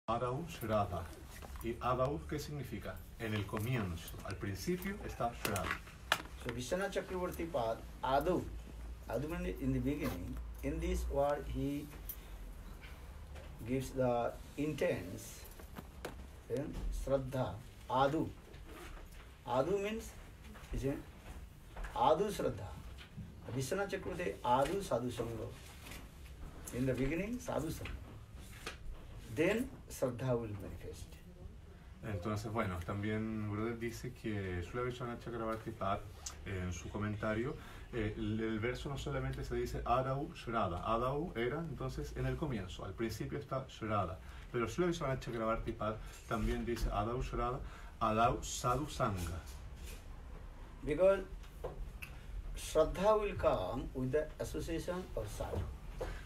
Adau Shraddha. ¿Y Adau qué significa? En el comienzo, al principio está Shraddha. So Vishwanath Chakravarti Pad, Adu. Adu means in the beginning. In this word he gives the intense Shraddha. Adu. Adu means, is it? Adu Shraddha. Vishwanath Chakravarti Adu Sadhu Sangha. In the beginning, Sadhu Sangha. Then Shraddha will manifest. Entonces, bueno, también Gurudev dice que Srila Vishwanath Chakravarti Pad, en su comentario, el verso no solamente se dice Adau Shraddha. Adau era entonces en el comienzo, al principio está Shraddha. Pero Srila Vishwanath Chakravarti Pad también dice Adau Shraddha, Adau Sadhu Sangha. Because Shraddha will come with the association of sadhu.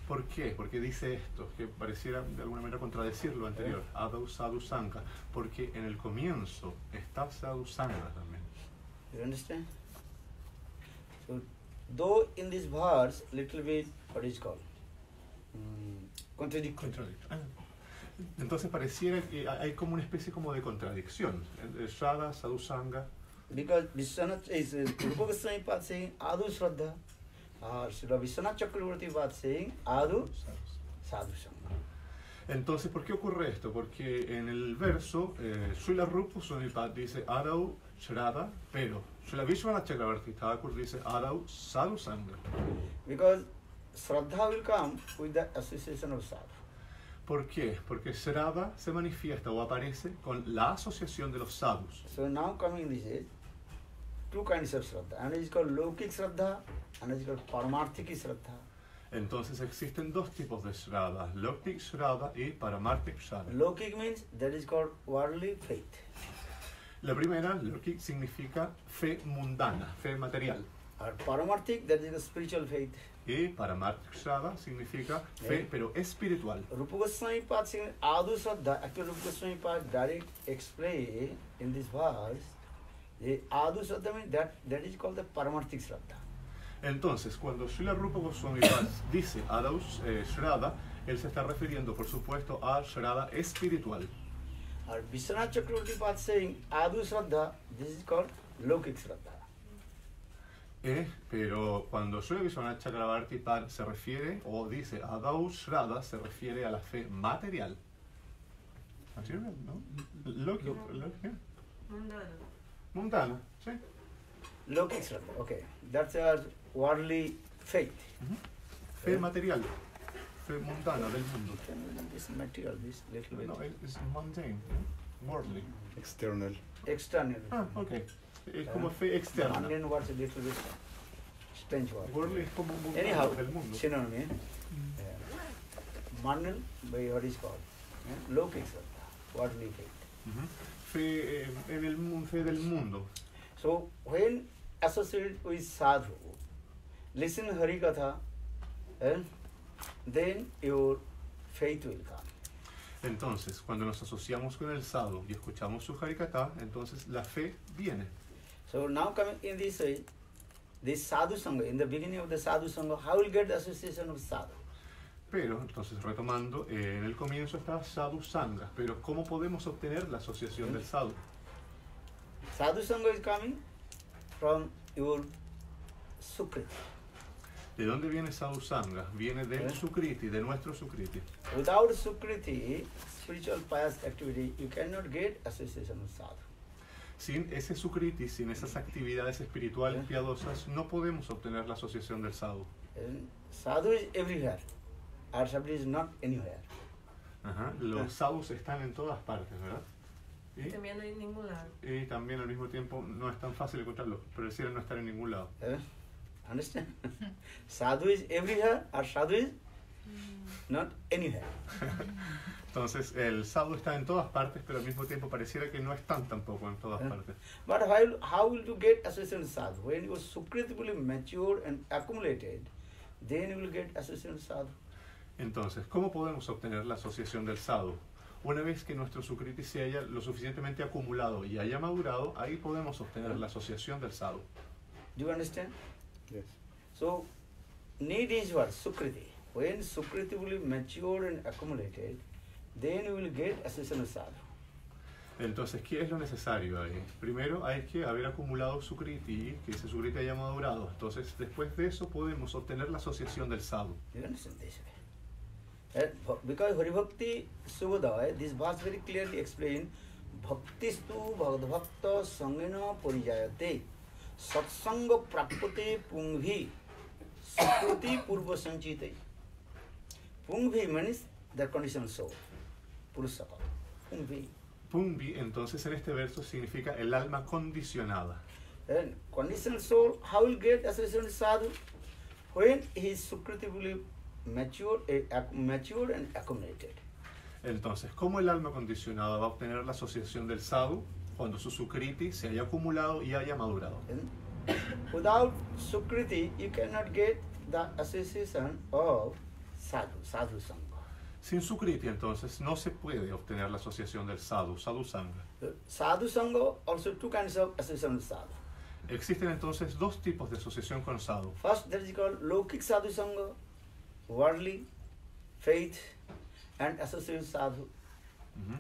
¿Por qué? Porque dice esto, que pareciera de alguna manera contradecir lo anterior, Adau Sadhu Sangha, porque en el comienzo está Sadhu Sangha también. You understand? So, though in this verse, little bit, what is called? Contradictory. Entonces pareciera que hay como una especie como de contradicción, Shraddha, Sadhu Sangha. Because Vishwanath is Rupa Goswami Pad saying Adu Shraddha. Srila Vishwanath Chakravarti Pad saying Adu Sadhu Sangha. Entonces, ¿por qué ocurre esto? Porque en el verso, Srila Rupa Goswami Pad dice Adau Shraddha, pero Srila Vishwanath Chakravarti Thakur dice Adau Sadhu Sangha. Because Shraddha will come with the association of sadhu. ¿Por qué? Porque Shraddha se manifiesta o aparece con la asociación de los sadhus. So now coming this is two kinds of Shraddha. And it is called Lokik Shraddha and it is called Paramarthiki Shraddha. Entonces existen dos tipos de Shraddha, Lokik Shraddha y Paramarthik Shraddha. Lokik means that is called worldly faith. La primera, Lokik, significa fe mundana, fe material. Or Paramarthik, that is a spiritual faith. Y Paramarthik Shraddha significa fe, pero espiritual. Rupa Goswami Pad saying Adu Shraddha, actually Rupa Goswami Pad direct explain in this verse, the Adu Shraddha means that is called the Paramarthik Shraddha. Entonces, cuando Srila Rupa Goswami Pad dice Adau Shraddha, él se está refiriendo, por supuesto, a Shraddha espiritual. Or Vishwanath Chakravarti Pad saying Adu Shraddha, this is called Lokik Shraddha. Pero cuando Srila Vishwanath Chakravarti Pad se refiere o dice Adau Shraddha, se refiere a la fe material. ¿Material? ¿No? Lokik, mundana, ¿sí? Lokik Shraddha, okay. That's a worldly faith. Fe material, fe mundana del mundo. This material, this little bit. No, es mundane, worldly. External. External. Ah, ok. Es como fe externa. Mundane words a little bit strange word. Worldly es como mundano Anyhow, del mundo. synonym. Mundane by what is called Lokik Shraddha, worldly faith. Fe en el mundo, fe del mundo. So when associated with sadhu, listen Harikatha, then your faith will come. Entonces, cuando nos asociamos con el sadhu y escuchamos su harikatha, entonces la fe viene. So now coming in this way, this sadhu sangha, in the beginning of the sadhu sangha, how will get the association of sadhu? Pero, entonces retomando, en el comienzo está sadhu sangha, pero ¿cómo podemos obtener la asociación del sadhu? Sadhu sangha is coming from your sukriti. ¿De dónde viene sadhu sangha? Viene del sukriti, de nuestro sukriti. Without sukriti, spiritual pious activity, you cannot get association with sadhu. Sin ese sukriti, sin esas actividades espirituales piadosas, no podemos obtener la asociación del sadhu. Sadhu is everywhere, or sadhu is not anywhere. Los sadhus están en todas partes, ¿verdad? Y también no hay en ningún lado. Y también al mismo tiempo no es tan fácil encontrarlos, parecieran no estar en ningún lado. Understand? Sadhu is everywhere, or sadhu is not anywhere. Entonces, el sadhu está en todas partes, pero al mismo tiempo pareciera que no están tampoco en todas partes. But how will you get association with sadhu? When you are sukriti mature and accumulated, then you will get association with sadhu. Entonces, ¿cómo podemos obtener la asociación del sadhu? Una vez que nuestro sukriti se haya lo suficientemente acumulado y haya madurado, ahí podemos obtener la asociación del sadhu. Do you understand? Yes. So, need is what? Sukriti. When sukriti will be matured and accumulated, then you will get association with sadhu. Entonces, ¿qué es lo necesario ahí? Primero hay que haber acumulado sukriti, que ese sukriti haya madurado. Entonces, después de eso podemos obtener la asociación del sadhu. You understand this? Because Haribhakti Subodaya, this verse very clearly explained, Bhaktistu Bhagavakta Sangena Parijayate Satsanga Prapate Pungvi Sukruti Purva Sanchite. Pungvi means the conditional soul. Purusaka. Pungvi. Pungvi, entonces, en este verso significa el alma condicionada. And conditional soul, how will get association with sadhu? When he is sukritively matured and accumulated. Entonces, ¿cómo el alma condicionada va a obtener la asociación del sadhu? Cuando su sukriti se haya acumulado y haya madurado. And without sukriti, you cannot get the association of sadhu sangha. Sin sukriti, entonces, no se puede obtener la asociación del sadhu, sadhu sangha. Sadhu sangha, also two kinds of association with sadhu. Existen entonces dos tipos de asociación con sadhu. First, that is called lokik sadhu sangha, worldly, faith, and association with sadhu. Ujú.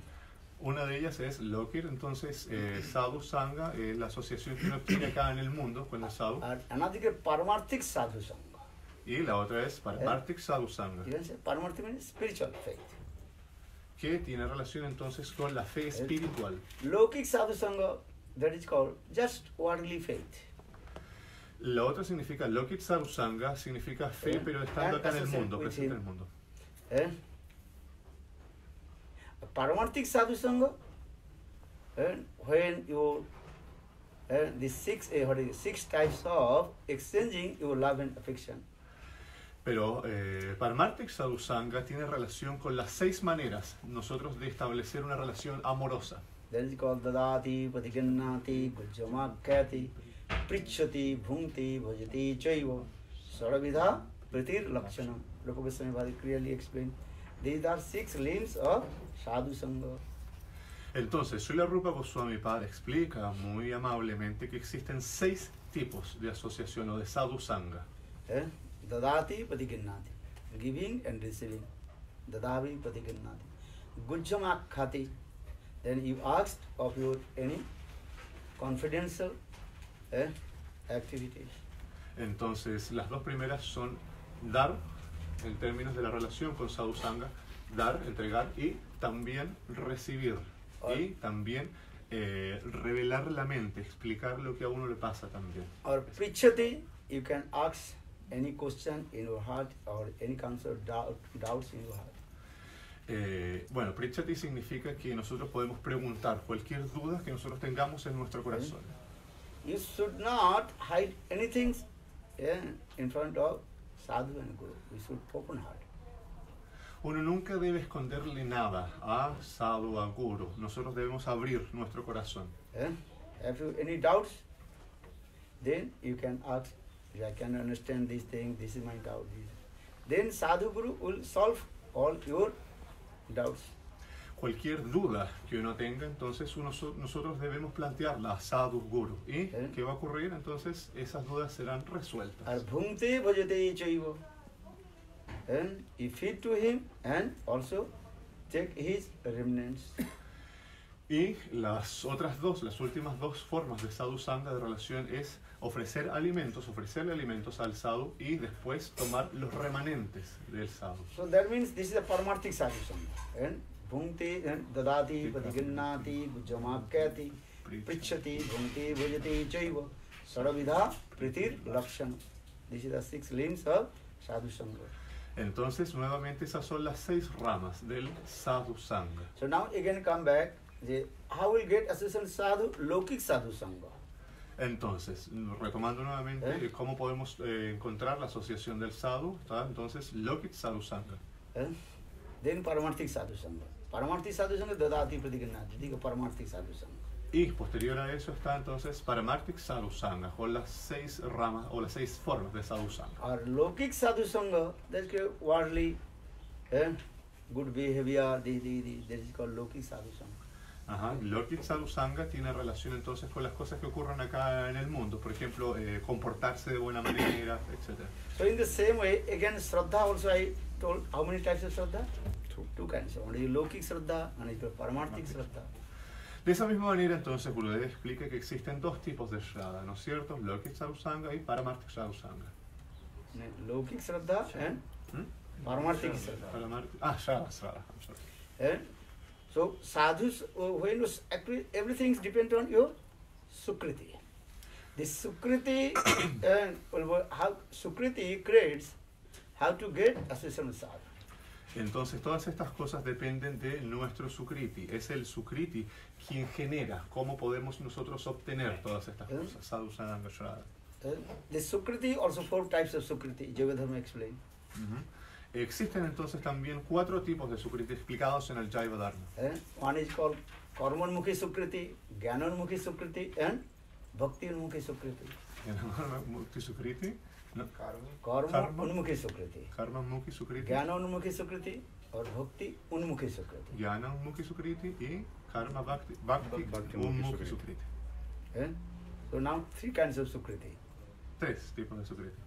Una de ellas es Lokir, entonces sadhu sangha, la asociación que uno tiene acá en el mundo con el sadhu. And another is paramarthik sadhu sangha. Y la otra es Paramarthik sadhu sangha, You can say paramarthik means spiritual faith. que tiene relación entonces con la fe espiritual. Lokik sadhu sangha, that is called just worldly faith. La otra significa Lokit sadhu sangha, significa fe, pero estando acá en el mundo, presente en el mundo. Eh? Paramarthik sadhu sangha, when you the six types of exchanging your love and affection. Pero Paramarthik sadhu sangha tiene relación con las 6 maneras nosotros de establecer una relación amorosa. That is called dadati, patigannati, gujjamakyati, prichati, bhunti, bhajati, chaiva, saravidha, pritir, lakshana. Rupa Goswami very clearly explained. These are 6 limbs of sadhu sangha. Entonces, Srila Rupa Goswami Padre explica muy amablemente que existen 6 tipos de asociación o de sadhu sangha. Dadati, patigannati, giving and receiving. Dadavi, patigannati. Gujjamakhati, then you asked of your any confidential activities. Entonces, las 2 primeras son dar, en términos de la relación con sadhu sangha, dar, entregar, y también recibir. Y también revelar la mente, explicar lo que a uno le pasa también. Or prichati, you can ask any question in your heart or any kind of doubts in your heart. Bueno, prichati significa que nosotros podemos preguntar cualquier duda que nosotros tengamos en nuestro corazón. You should not hide anything in front of sadhu and guru. We should open heart. Uno nunca debe esconderle nada a sadhu, a guru. Nosotros debemos abrir nuestro corazón. Have you any doubts? Then you can ask, I can understand this thing, this is my doubt. Then sadhu guru will solve all your doubts. Cualquier duda que uno tenga, entonces nosotros debemos plantearla a sadhu, guru. ¿Y qué va a ocurrir? Entonces esas dudas serán resueltas. Ar bhunte bhajate chaiva. And you feed to him and also take his remnants. Y las otras 2, las últimas 2 formas de sadhu sangha de relación es ofrecerle alimentos al sadhu y después tomar los remanentes del sadhu. So that means this is a paramarthik sadhu sangha. And bhunte and dadati, patigannati, gujjamakyati, prichati, bhunte bhajate chaiva, saravidha, pritir, lakshana. This is the 6 limbs of sadhu sangha. Entonces, nuevamente, esas son las 6 ramas del sadhu sangha. So now again come back. How will get association sadhu? Lokik sadhu sangha. Entonces, retomando nuevamente, ¿cómo podemos encontrar la asociación del sadhu? ¿Está? Entonces, Lokit sadhu sangha. Then paramarthik sadhu sangha. Paramarthik sadhu sangha dadati pratigannati. Digo paramarthik sadhu sangha. Y posterior a eso está entonces Paramarthik sadhu sangha, con las 6 ramas o las 6 formas de sadhu sangha. Or lokik sadhu sangha, that's worldly, good behavior. That is called lokik sadhu sangha. Ajá. Lokit sadhu sangha tiene relación entonces con las cosas que ocurren acá en el mundo, por ejemplo, comportarse de buena manera, etc. So in the same way, again, Shraddha also I told, how many types of Shraddha? Two kinds. One is Lokik Shraddha and is Paramarthik Shraddha. De esa misma manera, entonces, Gurudev explica que existen dos tipos de Shraddha, ¿no es cierto? Lokik Sadhusanga y Paramarthik Sadhusanga. Lokik Shraddha and Paramarthik Shraddha. Shraddha, I'm sorry. So sadhus, when you actually everything depends on your sukriti. This sukriti how sukriti creates how to get association with sadhu. Entonces todas estas cosas dependen de nuestro sukriti. Es el sukriti quien genera cómo podemos nosotros obtener todas estas cosas. Sadhu, Sangha, Shraddha. The sukriti, also 4 types of sukriti. Jayavadharma explained. Existen entonces también 4 tipos de sukriti explicados en el Jayavadharma. One is called Karmanmukhi sukriti, Jnananmukhi sukriti and Bhakti-unmukhi sukriti. Jnananmukhi sukriti, no. Karma-unmukhi sukriti. Karma-unmukhi sukriti. Jnana-unmukhi sukriti or Bhakti-unmukhi sukriti. Jnana-unmukhi sukriti y Karma-bhakti-unmukhi sukriti. So now 3 kinds of sukriti. 3 tipos de sukriti.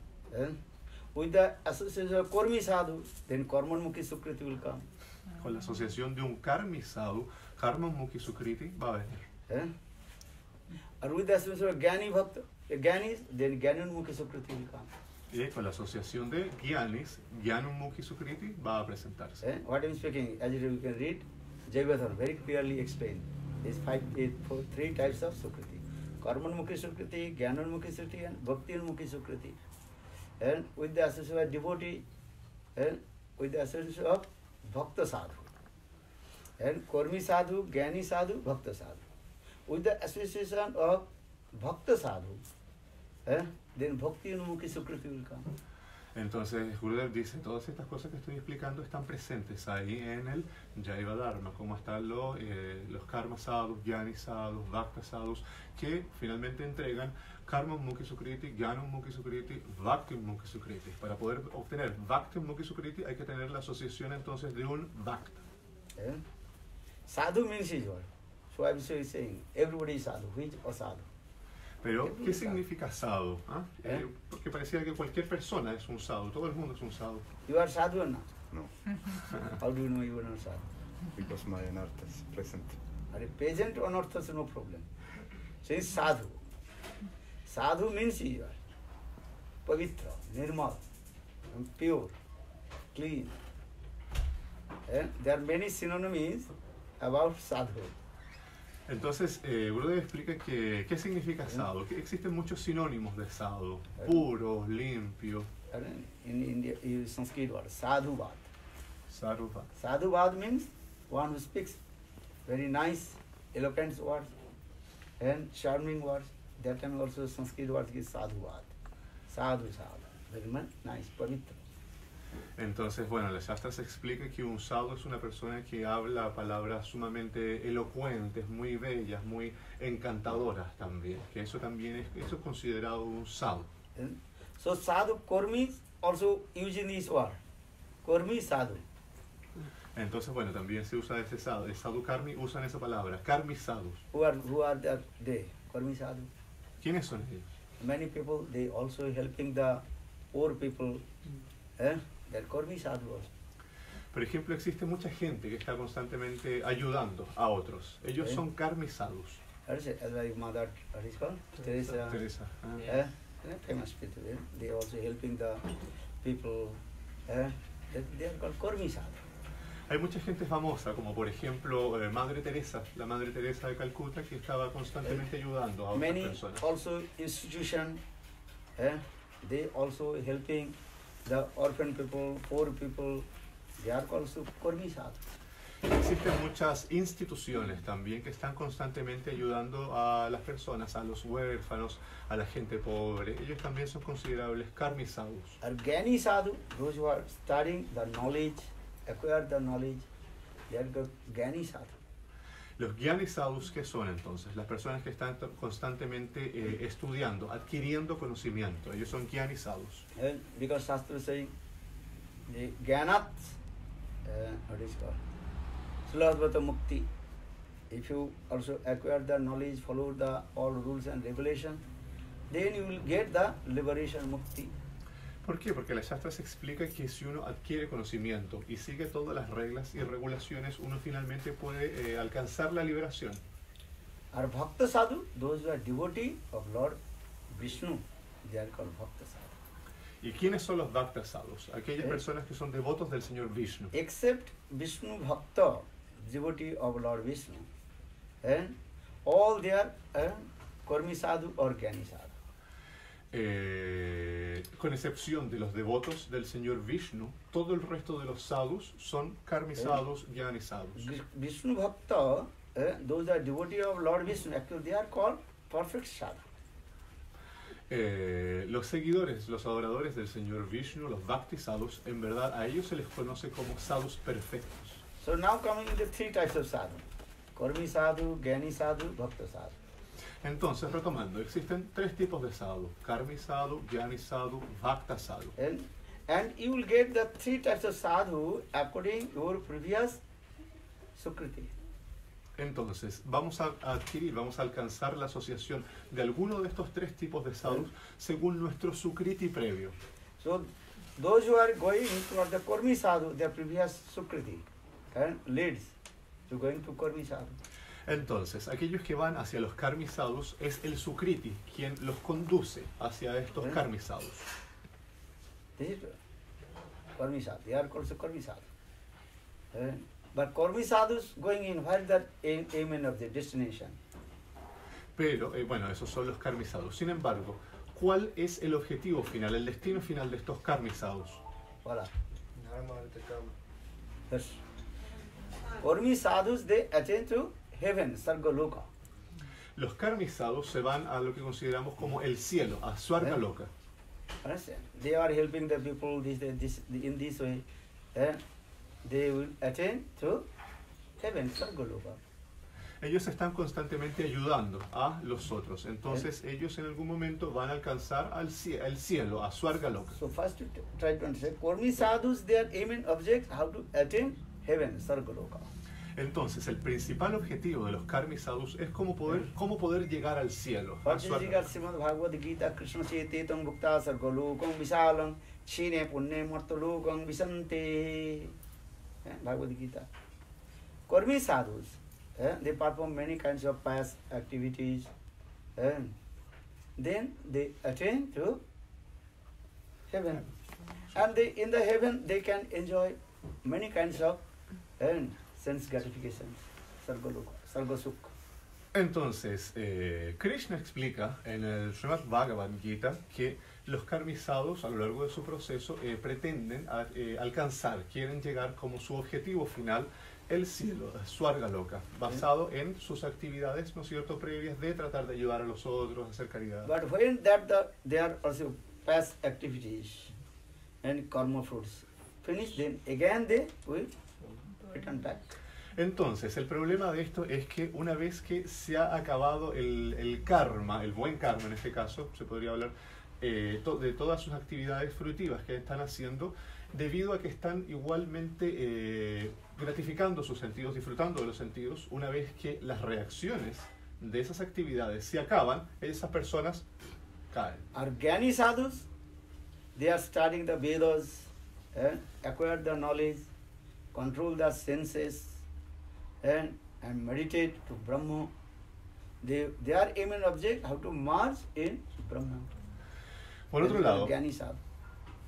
With the association of Karmi sadhu, then Karmanmukhi sukriti will come. Con la asociación de un karmi sadhu, Karma-unmukhi sukriti va a venir. Or with the association of Jnani Bhakta, Jnanis, then Jnananmukhi sukriti will come. Y con la asociación de Jnanis, Jnananmukhi sukriti va a presentarse. What I am speaking, as you can read, Jayavadharma very clearly explained. These 3 types of sukriti. Karmanmukhi sukriti, Jnananmukhi sukriti and Bhakti-unmukhi sukriti. And with the association of devotee, and with the association of Bhakta sadhu. And Karmi sadhu, Jnani sadhu, Bhakta sadhu. With the association of Bhakta sadhu, then Bhakti-unmukhi sukriti will come. Entonces, Gurudev dice, todas estas cosas que estoy explicando están presentes ahí en el Jayavadharma, como están los karma sadhus, jnani sadhus, bhakta sadhus, que finalmente entregan Karma-unmukhi sukriti, Jnana-unmukhi sukriti, Bhakti-unmukhi sukriti. Para poder obtener Bhakti-unmukhi sukriti hay que tener la asociación entonces de un Bhakta. Sadhu means is what? So I am saying, everybody is sadhu. Who is a sadhu? Pero, ¿qué significa sadhu? Porque parecía que cualquier persona es un sadhu, todo el mundo es un sadhu. You are sadhu or not? No, How do you know you are not sadhu? because my anartha is present. Are present or not, that's no problem. So it's sadhu. Sadhu means you are pavitra, nirmal, and pure, clean. There are many synonyms about sadhu. Entonces, Gurudev explica que, ¿qué significa sadhu? Que existen muchos sinónimos de sadhu, puro, limpio. In India, you use Sanskrit word, sadhuvad. Sadhuvad. Sadhuvad means one who speaks very nice, eloquent words and charming words. That time also Sanskrit word is sadhuvad. Sadhu, very much nice, pavitra. Entonces, bueno, la Shastras explica que un sadhu es una persona que habla palabras sumamente elocuentes, muy bellas, muy encantadoras también. Que eso también es considerado un sadhu. So sadhu, karmi also using this word. Karmi sadhu. Entonces, bueno, también se usa ese sadhu. El sadhu karmi usan esa palabra, karmi sadhus. Who are they? Karmi sadhu. ¿Quiénes son ellos? Many people, they also helping the poor people. They're karmi sadhu also. Por ejemplo, existe mucha gente que está constantemente ayudando a otros. Ellos son karmi sadhus. Like Mother, what is called? Teresa. Famous people. They also helping the people. They are called karmi sadhu. Hay mucha gente famosa, como por ejemplo Madre Teresa, la Madre Teresa de Calcuta, que estaba constantemente ayudando a otras personas. Many also institution, they also helping the orphan people, poor people. They are also karmi sadhu. Existen muchas instituciones también que están constantemente ayudando a las personas, a los huérfanos, a la gente pobre. Ellos también son considerables karmi sadhus. Jnani sadhu, those who are studying the knowledge, acquire the knowledge, they are Jnani sadhu. Los jnani sadhus, ¿qué son entonces? Las personas que están constantemente estudiando, adquiriendo conocimiento. Ellos son jnani sadhus. Because Shastra is saying, the Jnanat, what is called? Suladvata Mukti. If you also acquire the knowledge, follow the all rules and regulations, then you will get the liberation Mukti. ¿Por qué? Porque la Shastras explica que si uno adquiere conocimiento y sigue todas las reglas y regulaciones, uno finalmente puede alcanzar la liberación. Are Bhakta Sadhu, those who are devotee of Lord Vishnu, they are called Bhakta Sadhu. ¿Y quiénes son los Bhakta Sadhus? Aquellas personas que son devotos del Señor Vishnu. Except Vishnu Bhakta, devotee of Lord Vishnu, and all they are Karmi Sadhu or Gyani Sadhu. Con excepción de los devotos del Señor Vishnu, todo el resto de los sadhus son karmi sadhus, jnani sadhus. Vishnu Bhakta, those are devotee of Lord Vishnu, actually they are called perfect sadhu. Los seguidores, los adoradores del Señor Vishnu, los bhakti sadhus, en verdad a ellos se les conoce como sadhus perfectos. So now coming to the three types of sadhu: Karmi Sadhu, Gyani Sadhu, Bhakta Sadhu. Entonces, retomando, existen tres tipos de sadhu: karmi sadhu, jnani sadhu, bhakta sadhu. And you will get the three types of sadhu according to your previous sukriti. Entonces, vamos a adquirir, vamos a alcanzar la asociación de alguno de estos tres tipos de sadhus según nuestro sukriti previo. So, those who are going toward the Karmi Sadhu, their previous sukriti, leads to going to Karmi Sadhu. Entonces, aquellos que van hacia los karmi sadhus es el sukriti quien los conduce hacia estos karmi sadhus. This is Karmi Sadhu. They are called Karmi Sadhu. But Karmi Sadhus going in, where is that aim and of the destination? Pero, bueno, esos son los karmi sadhus. Sin embargo, ¿cuál es el objetivo final, el destino final de estos karmi sadhus? Voilà. Yes. Karmi Sadhus, they attain to heaven, Sarga Loka. Los karmi sadhus se van a lo que consideramos como el cielo, a Swarga Loka. Understand? They are helping the people in this way. They will attain to heaven, Sarga Loka. Ellos están constantemente ayudando a los otros. Entonces, ellos en algún momento van a alcanzar el cielo, a Swarga Loka. So first try to understand. Karmi Sadhus, their aim and object, how to attain heaven, Sarga Loka. Entonces, el principal objetivo de los karmi sadhus es cómo poder llegar al cielo. Srimad Bhagavad Gita, Krishna Chetetang Bhukta Sargalokam Visalam Chine Punne Martalokam Visante. Bhagavad Gita. Karmi sadhus, they perform many kinds of pious activities, and then they attain to heaven. And in the heaven they can enjoy many kinds of sense gratifications, Sarga Sukha. Entonces, Krishna explica en el Srimad Bhagavad Gita que los karmi sadhus a lo largo de su proceso pretenden alcanzar, quieren llegar como su objetivo final el cielo, Swarga Loka, basado en sus actividades, ¿no es cierto?, previas de tratar de ayudar a los otros, hacer caridad. But when they are also past activities and karma fruits finish, then again they will return back. Entonces, el problema de esto es que una vez que se ha acabado el karma, el buen karma en este caso, se podría hablar de todas sus actividades fruitivas que están haciendo, debido a que están igualmente gratificando sus sentidos, disfrutando de los sentidos, una vez que las reacciones de esas actividades se acaban, esas personas caen. Our Gyani sadhus, they are studying the Vedas, acquire the knowledge, control the senses, and meditate to Brahma. Their aim and object, how to merge in Brahma. Por otro lado, Gyani sadhu.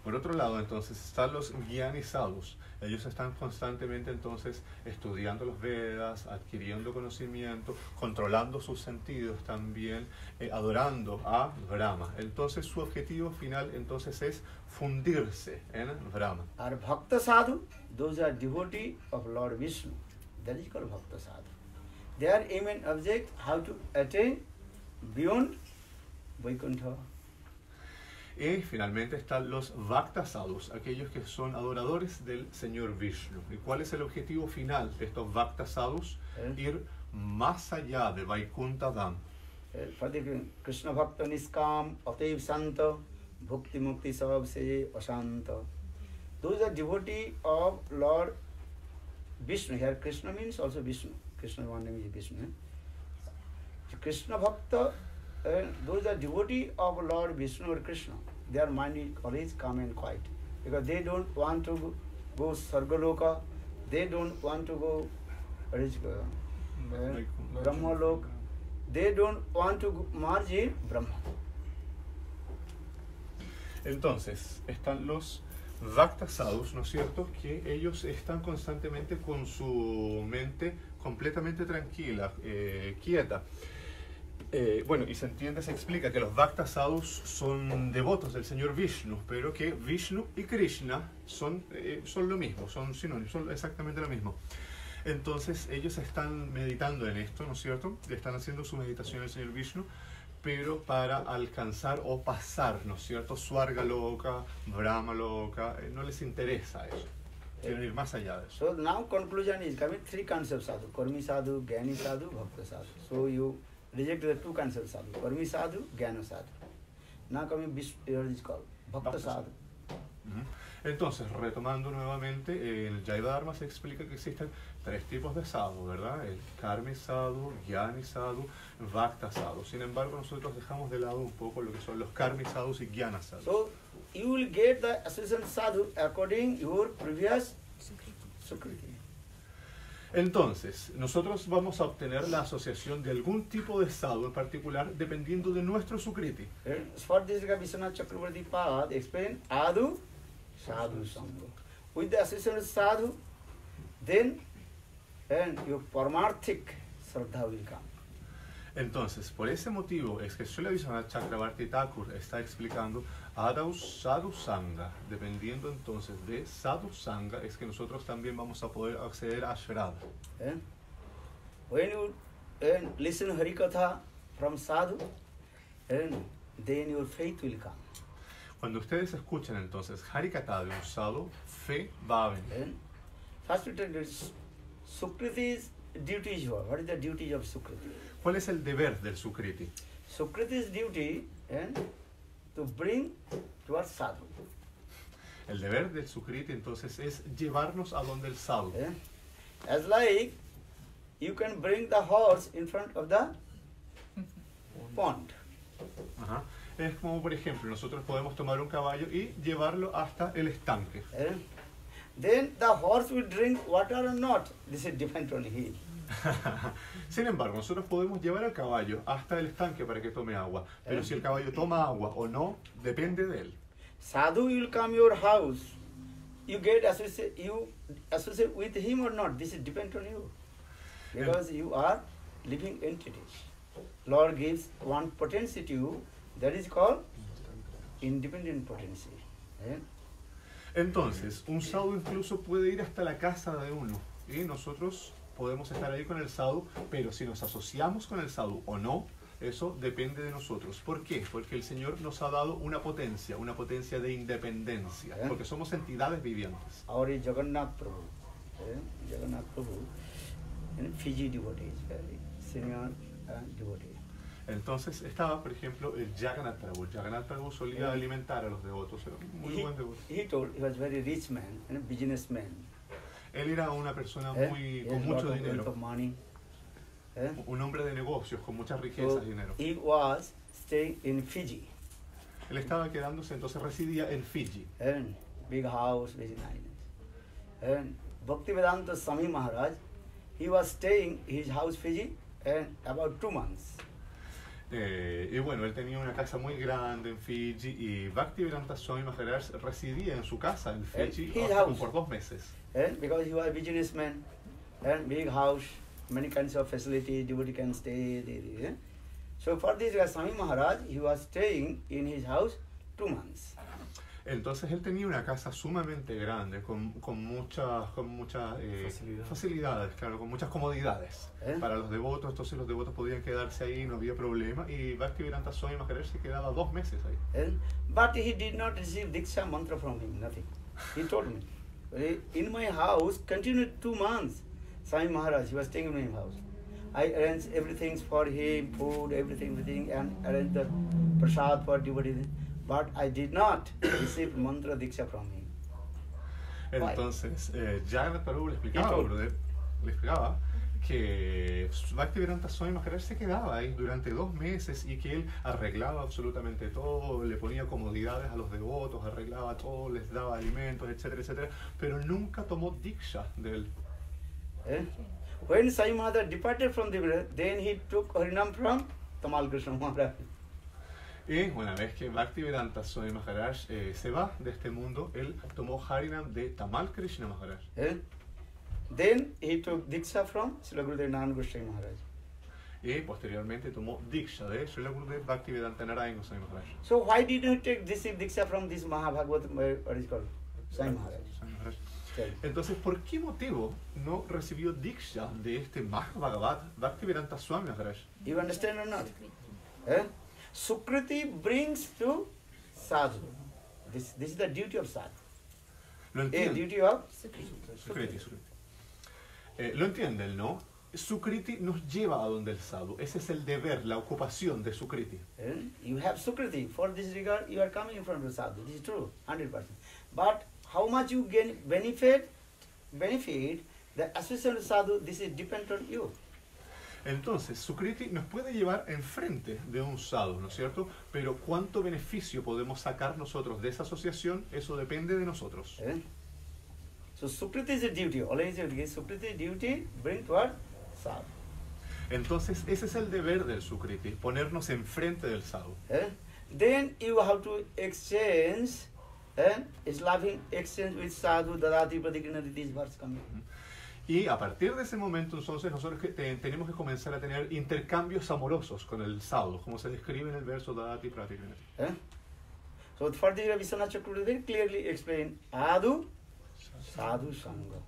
Por otro lado, entonces, están los Gyani sadhus. Ellos están constantemente, entonces, estudiando los Vedas, adquiriendo conocimiento, controlando sus sentidos también, adorando a Brahma. Entonces, su objetivo final, entonces, es fundirse en Brahma. Our Bhakta sadhu, those are devotees of Lord Vishnu. That is called Bhakta sadhu. Their aim and object, how to attain beyond Vaikuntha. Y finalmente están los Bhakta sadhus, aquellos que son adoradores del Señor Vishnu. ¿Y cuál es el objetivo final de estos Bhakta sadhus? Ir más allá de Vaikuntha Dham. Krishna Bhakta Niskam, Ataiv Santa, Bhukti Mukti Sab Se Asanta. Those are devotees of Lord Vishnu. Here Krishna means also Vishnu. Krishna one name is Vishnu. Krishna Bhakta, those are devotees of Lord Vishnu or Krishna. their mind is always calm and quiet. Because they don't want to go Sargaloka, they don't want to go Brahmalok, they don't want to merge in Brahma. Entonces, están los Bhakta Sadhus, ¿no es cierto? Que ellos están constantemente con su mente completamente tranquila, quieta. Bueno, y se entiende, se explica que los Bhakta Sadhus son devotos del Señor Vishnu, pero que Vishnu y Krishna son lo mismo, son sinónimos, son exactamente lo mismo. Entonces, ellos están meditando en esto, ¿no es cierto? Están haciendo su meditación el Señor Vishnu, pero para alcanzar o pasar, ¿no es cierto? Swarga Loka, Brahma Loka, no les interesa eso. Quieren ir más allá de eso. So now conclusion is coming three concepts sadhu, Karmi sadhu, Gyani sadhu, Bhakta sadhu. So you reject the two concepts sadhu, Karmi sadhu, Gyana sadhu. Now coming here is called Bhakta sadhu. Entonces, retomando nuevamente, en el Jaiva Dharma se explica que existen tres tipos de sadhu, ¿verdad? El Karmi sadhu, Gyani sadhu, Bhakta sadhu. Sin embargo, nosotros dejamos de lado un poco lo que son los Karmi sadhus y Gyana sadhus. So you will get the association sadhu according your previous sukriti. Entonces, nosotros vamos a obtener la asociación de algún tipo de sadhu en particular dependiendo de nuestro sukriti. For this, Vishwanath Chakravarti Pad explain Adu Sadhu Sangha. With the association of sadhu, then your parmarthik Shraddha will come. Entonces, por ese motivo es que Srila Vishwanath Chakravarti Thakur está explicando Adau Sadhu Sangha. Dependiendo entonces de Sadhu Sangha es que nosotros también vamos a poder acceder a Shraddha. When you listen Harikatha from sadhu, then your faith will come. Cuando ustedes escuchan entonces Harikatha de un sadhu, fe va a venir. First we take this Sukriti's duty is what? What is the duty of Sukriti? ¿Cuál es el deber del Sukriti? Sukriti's duty to bring towards sadhu. El deber del Sukriti entonces es llevarnos a donde el sadhu. As like you can bring the horse in front of the pond. Ajá. Es como, por ejemplo, nosotros podemos tomar un caballo y llevarlo hasta el estanque. Then the horse will drink water or not. This is depend on him. Sin embargo, nosotros podemos llevar al caballo hasta el estanque para que tome agua, pero si el caballo toma agua o no, depende de él. Sadhu will come your house. You get associate with him or not. This is depend on you. Because you are living entity. Lord gives one potency to you, that is called independent potency. Entonces, un sadhu incluso puede ir hasta la casa de uno y nosotros podemos estar ahí con el sadhu, pero si nos asociamos con el sadhu o no, eso depende de nosotros. ¿Por qué? Porque el Señor nos ha dado una potencia de independencia, porque somos entidades vivientes. Our Jagannath Prabhu, Fiji devotee, very senior devotee. Entonces estaba, por ejemplo, el Jagannath Prabhu. Jagannath Prabhu solía alimentar a los devotos, era un muy buen devoto. He told he was very rich man, a businessman. Él era una persona con mucho dinero, un hombre de negocios, con muchas riquezas y dinero. He was staying in Fiji. Él estaba quedándose, entonces residía en Fiji. Big house, very nice. And Bhaktivedanta Swami Maharaj, he was staying his house Fiji about 2 months. Y bueno, él tenía una casa muy grande en Fiji y Bhaktivedanta Swami Maharaj residía en su casa en Fiji por 2 meses. Because he was a businessman, big house, many kinds of facilities, devotee can stay there. So for this Swami Maharaj, he was staying in his house 2 months. Entonces él tenía una casa sumamente grande, con muchas facilidades, claro, con muchas comodidades para los devotos. Entonces los devotos podían quedarse ahí, no había problema. Y Bhaktivedanta Swami Maharaj se quedaba 2 meses ahí. But he did not receive Diksha mantra from him, nothing. He told me, in my house, continued 2 months. Swami Maharaj, he was staying in my house. I arranged everything for him, food, everything, and arranged the prasad for devotees. But I did not receive mantra diksha from him. Entonces, Jagannath Prabhu le explicaba que Bhaktivedanta Swami Maharaj se quedaba ahí durante 2 meses y que él arreglaba absolutamente todo, le ponía comodidades a los devotos, arreglaba todo, les daba alimentos, etcétera, etcétera, pero nunca tomó diksha de él. When Sai Maharaj departed from the village, then he took Harinam from Tamal Krishna Maharaj. Y una vez que Bhaktivedanta Swami Maharaj se va de este mundo, él tomó Harinam de Tamal Krishna Maharaj. Then he took Diksha from Srila Gurudev Narayan Goswami Maharaj. Y posteriormente tomó diksha de Srila Gurudev Bhaktivedanta Narayan Goswami Maharaj. So why didn't he take this Diksha from this Mahabhagavat, what is called? Sai Maharaj. Swami Maharaj. Okay. Entonces, ¿por qué motivo no recibió diksha de este Mahabhagavat Bhaktivedanta Swami Maharaj? You understand or not? Sukriti brings to sadhu. This is the duty of sadhu. ¿Lo A entiende? duty of Sukriti. Lo entienden, ¿no? Sukriti nos lleva a donde el sadhu. Ese es el deber, la ocupación de Sukriti. You have Sukriti. For this regard, you are coming in front of the sadhu. This is true, 100%. But how much you gain benefit, the association of sadhu, this is dependent on you. Entonces, Sukriti nos puede llevar enfrente de un sadhu, ¿no es cierto? Pero cuánto beneficio podemos sacar nosotros de esa asociación, eso depende de nosotros. So Sukriti is a duty. Always Sukriti duty bring toward sadhu. Entonces, ese es el deber del Sukriti, ponernos enfrente del sadhu. Then you have to exchange, it's loving exchange with sadhu, dadati, pradikrinati, these words coming. Y a partir de ese momento, entonces, nosotros tenemos que comenzar a tener intercambios amorosos con el sadhu, como se describe en el verso Dadati Pratikrinati. So for the Vishwanath Chakravarti very clearly explain Adu, sadhu sangha.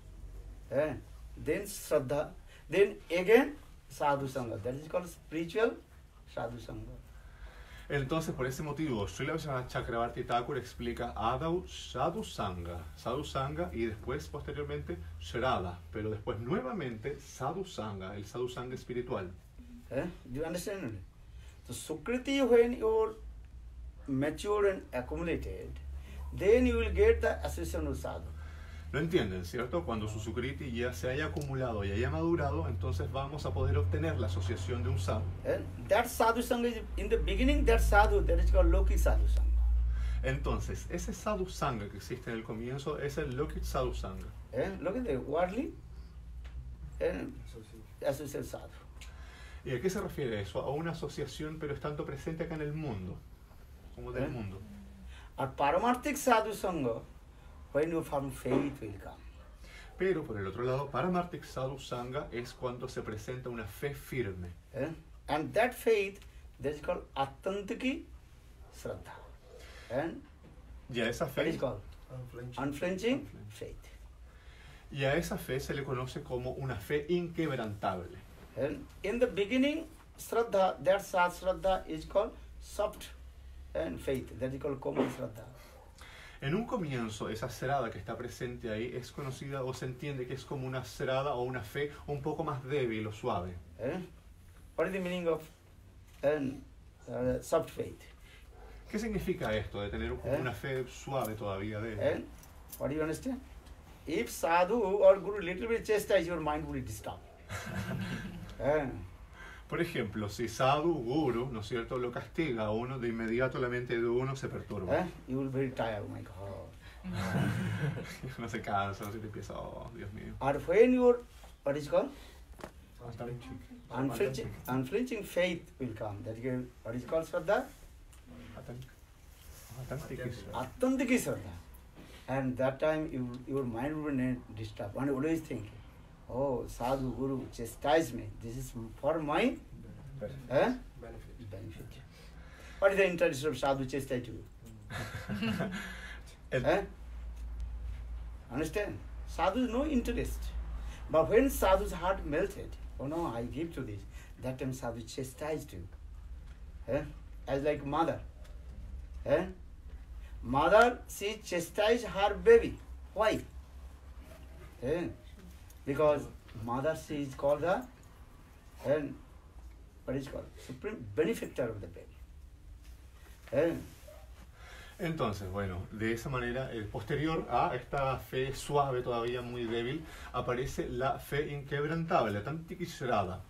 Then Shraddha, then again sadhu sangha. That is called spiritual sadhu sangha. Entonces, por ese motivo, Srila Vishwanath Chakravarti Thakur explica Adau Sadhu Sangha, y después, posteriormente, Shraddha, pero después nuevamente Sadhu Sangha, el Sadhu Sangha espiritual. Do you understand? So Sukriti, when you're mature and accumulated, then you will get the association of sadhu. Lo entienden, ¿cierto? Cuando su Sukriti ya se haya acumulado y haya madurado, entonces vamos a poder obtener la asociación de un sadhu. That sadhu sangha is, in the beginning, that sadhu, that is called Lokit sadhu sangha. Entonces, ese Sadhu Sangha que existe en el comienzo es el Lokit Sadhu Sangha. Look at the worldly associate sadhu. ¿Y a qué se refiere eso? A una asociación, pero estando presente acá en el mundo, como del mundo. Or Paramarthik sadhu sangha, when you form faith will come. Pero por el otro lado, Paramarthik Sadhu Sangha es cuando se presenta una fe firme. And that faith, that is called Attantiki Shraddha. And Y a esa what is fe, called? Unflinching faith. y a esa fe se le conoce como una fe inquebrantable. And in the beginning, Shraddha, that Sad Shraddha is called soft and faith. That is called Komal Shraddha. En un comienzo, esa cerada que está presente ahí es conocida o se entiende que es como una cerada o una fe un poco más débil o suave. What is the meaning of soft faith? ¿Qué significa esto de tener una fe suave todavía débil? And what do you understand? If sadhu or guru little bit chastise, your mind will be disturbed. Por ejemplo, si sadhu, guru, ¿no es cierto?, lo castiga a uno, de inmediato la mente de uno se perturba. You will be very tired, oh my God. Uno se cansa, uno se empieza, oh, Dios mío. Or when your, what is called? Unflinching faith will come. That is what is called Shraddha? Attantiki Shraddha. And that time your mind will be disturbed. And always think, oh, sadhu, guru, chastise me. This is for my benefit. What is the interest of sadhu chastise you? Understand? Sadhu is no interest. But when sadhu's heart melted, oh no, I give to this. That time sadhu chastised you. As like mother. Mother, she chastised her baby. Why? Because mother, she is called the what is called? Supreme benefactor of the baby. Entonces, bueno, de esa manera, posterior a esta fe suave, todavía muy débil, aparece la fe inquebrantable, la Tantika Shrada.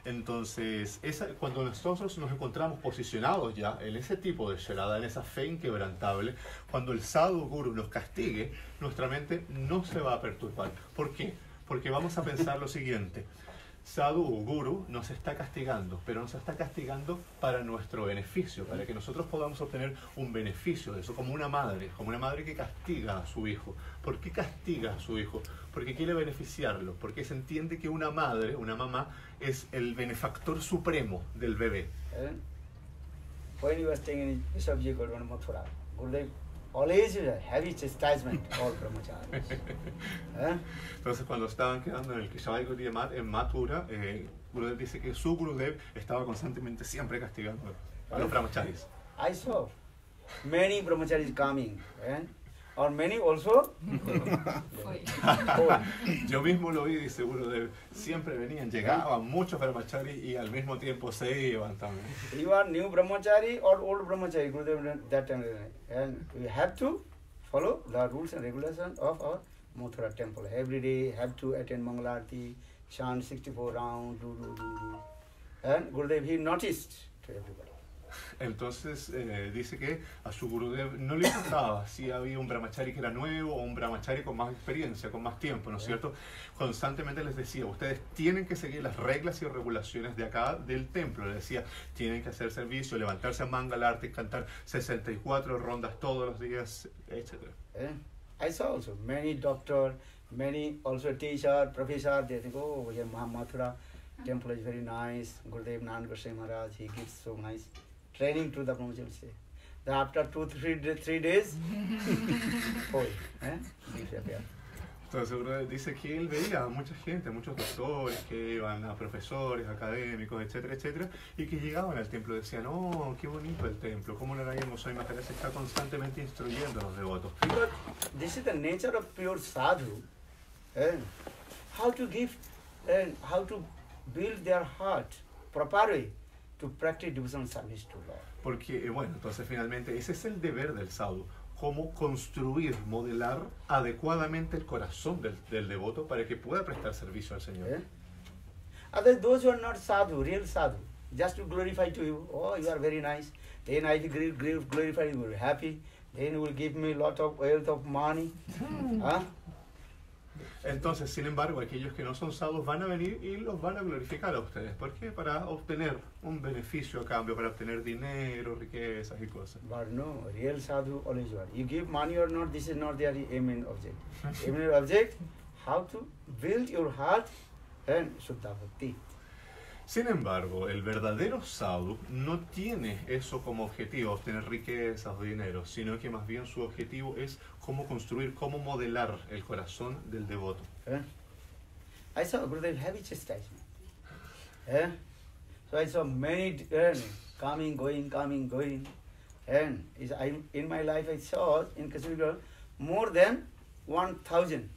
Entonces, cuando nosotros nos encontramos posicionados ya en ese tipo de Shrada, en esa fe inquebrantable, cuando el Sadhu Guru nos castigue, nuestra mente no se va a perturbar. ¿Por qué? Porque vamos a pensar lo siguiente. Sadhu o Guru nos está castigando, pero nos está castigando para nuestro beneficio, para que nosotros podamos obtener un beneficio de eso, como una madre que castiga a su hijo. ¿Por qué castiga a su hijo? Porque quiere beneficiarlo, porque se entiende que una madre, una mamá, es el benefactor supremo del bebé. When you were staying in Bishopji Gurdwara Mathura, Gurudev always heavy chastisement all brahmacharis. Entonces, cuando estaban quedando en el Keshavai Gaudiya Math en Mathura, Gurudev dice que su Gurudev estaba constantemente siempre castigando a los brahmacharis. I saw many brahmacharis coming, or many also. Yo mismo lo vi, dice Gurudev, siempre venían, llegaban muchos brahmacharis y al mismo tiempo se iban también. You are new brahmachari or old brahmachari, Gurudev that time, and we have to follow the rules and regulations of our Mathura temple. Every day have to attend Mangalarti, chant 64 rounds, do. And Gurudev, he noticed to everybody. Entonces dice que a su Gurudev no le importaba si había un brahmachari que era nuevo o un brahmachari con más experiencia, con más tiempo, ¿no es cierto? Constantemente les decía, ustedes tienen que seguir las reglas y regulaciones de acá del templo. Les decía, tienen que hacer servicio, levantarse a Mangalarti, cantar 64 rondas todos los días, etc. I saw also many doctors, many also teacher, professor, they think, oh, here Mathura temple is very nice. Gurudev Nanand Goswami Maharaj, he gives so nice training to the brahmacharis. After 3 days, disappear. Entonces Gurudev dice que él veía a mucha gente, a muchos doctores que iban a profesores, académicos, etcétera, etcétera, y que llegaban al templo y decían, oh, qué bonito el templo, cómo Narayana Goswami Maharaj está constantemente instruyendo a los devotos. Because this is the nature of pure sadhu, how to give and how to build their heart proper way to practice devotional service to Lord. Porque, bueno, entonces finalmente ese es el deber del sadhu, cómo construir, modelar adecuadamente el corazón del devoto para que pueda prestar servicio al Señor. Otherwise, those who are not sadhu, real sadhu, just to glorify to you, oh, you are very nice, then I will glorify you, will be happy, then you will give me lot of wealth of money. Entonces, sin embargo, aquellos que no son sadhus van a venir y los van a glorificar a ustedes. ¿Por qué? Para obtener un beneficio a cambio, para obtener dinero, riquezas y cosas. But no, real sadhu always one. You give money or not, this is not their aim and object. Aim and object, how to build your heart and Shuddha Bhakti. Sin embargo, el verdadero sadhu no tiene eso como objetivo, obtener riquezas o dinero, sino que más bien su objetivo es cómo construir, cómo modelar el corazón del devoto. I saw Gurudev heavy chastisement. So I saw many coming, going. And in my life I saw in Kashmir more than 1,000.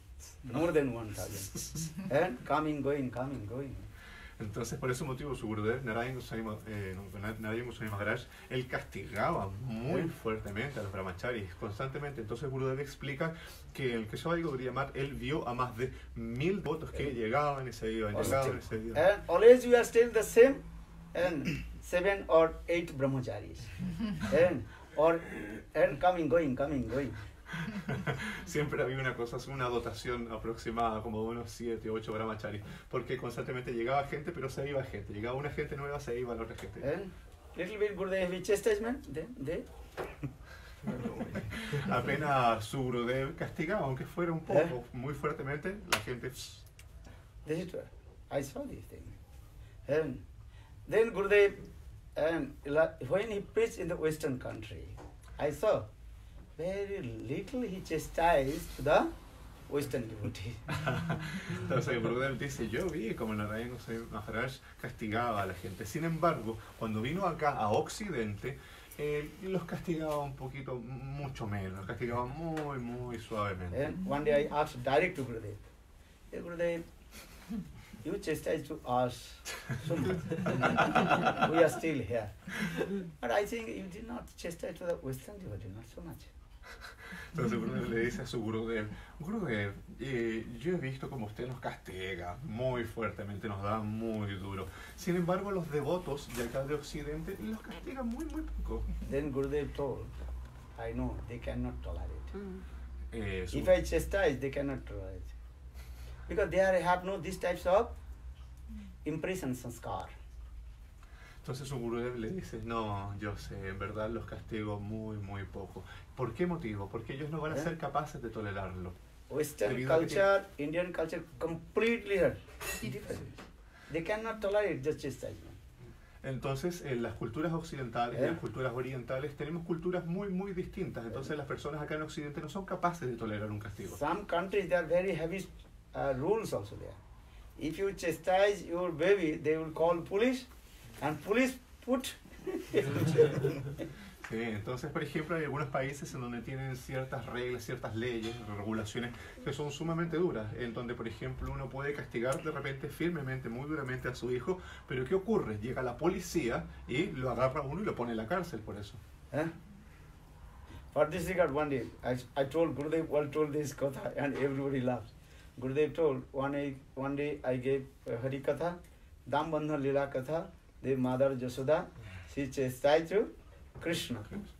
And coming, going. Entonces, por ese motivo, su Gurudev, Narayana Goswami Maharaj, él castigaba muy fuertemente a los brahmacharis, constantemente. Entonces, Gurudev explica que en el Keshavai Gaudiya Math, él vio a más de 1,000 votos que llegaban y se iban, And always you are still the same, and 7 or 8 brahmacharis. And coming, going. Siempre había una dotación aproximada como de unos 7 o 8 brahmacharis, porque constantemente llegaba gente, pero se iba gente. Llegaba una gente nueva, se iba la otra gente. Little bit Gurudev heavy chastisement, then Apenas su Gurudev castigaba, aunque fuera un poco, muy fuertemente, la gente... This is true. I saw this thing. And then Gurudev, when he preached in the Western country, I saw very little he chastised the Western devotee. Entonces Gurudev dice, yo vi como Narayana Goswami Maharaj castigaba a la gente. Sin embargo, cuando vino acá a Occidente, los castigaba un poquito, mucho menos, los castigaba muy, muy suavemente. And one day I asked direct to Gurudev, hey Gurudev, you chastise to us so much. We are still here. But I think you did not chastise to the Western devotee, not so much. Entonces Gurudev le dice a su Gurudev, Gurudev, yo he visto como usted nos castiga muy fuertemente, nos da muy duro. Sin embargo, los devotos de acá de Occidente los castigan muy poco. Then Gurudev told, I know they cannot tolerate. Su- If I chastise, they cannot tolerate. Because they have no these types of impression sanskar. Entonces su Gurudev le dice, no, yo sé, en verdad los castigo muy poco. ¿Por qué motivo? Porque ellos no van a ser capaces de tolerarlo. Western Debido a que culture, Indian culture, completely different. They cannot tolerate just chastisement. Entonces, en las culturas occidentales y las culturas orientales tenemos culturas muy distintas. Entonces, las personas acá en Occidente no son capaces de tolerar un castigo. Some countries, there are very heavy rules also there. If you chastise your baby, they will call police, and police put... Sí, entonces, por ejemplo, hay algunos países en donde tienen ciertas reglas, ciertas leyes, regulaciones que son sumamente duras, en donde, por ejemplo, uno puede castigar de repente firmemente, muy duramente a su hijo, pero ¿qué ocurre? Llega la policía y lo agarra a uno y lo pone en la cárcel por eso. For this regard, one day, I told Gurudev, well told this katha, and everybody laughs. Gurudev told, one day I gave Hari Katha, Dambandhan Lila Katha, the mother Jasoda, she chastised to Krishna.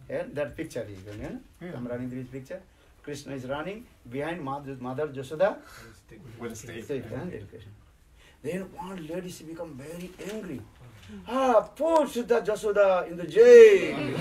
That picture is going, I'm running this picture. Krishna is running behind mother Jasoda. With a stick. Then one lady, she become very angry. Poor Siddha Jasoda in the jail.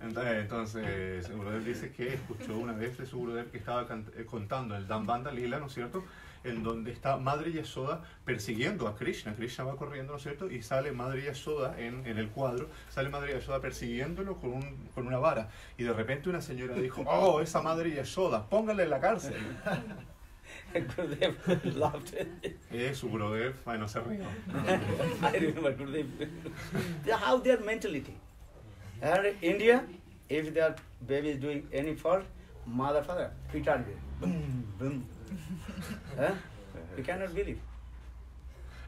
Entonces, Gurudev dice que escuchó una vez de su Gurudev que estaba contando el Dambanda Lila, ¿no es cierto?, en donde está Madre Yasoda persiguiendo a Krishna. Krishna va corriendo, ¿no es cierto?, y sale Madre Yasoda en el cuadro, sale Madre Yasoda persiguiéndolo con una vara. Y de repente una señora dijo, oh, esa Madre Yasoda, póngale en la cárcel. Gurudev laughed. Su Gurudev, bueno, se rió. I remember Gurudev. How their mentality. And India, if their baby is doing any fault, mother, father, feet are there. Boom, boom. You cannot believe.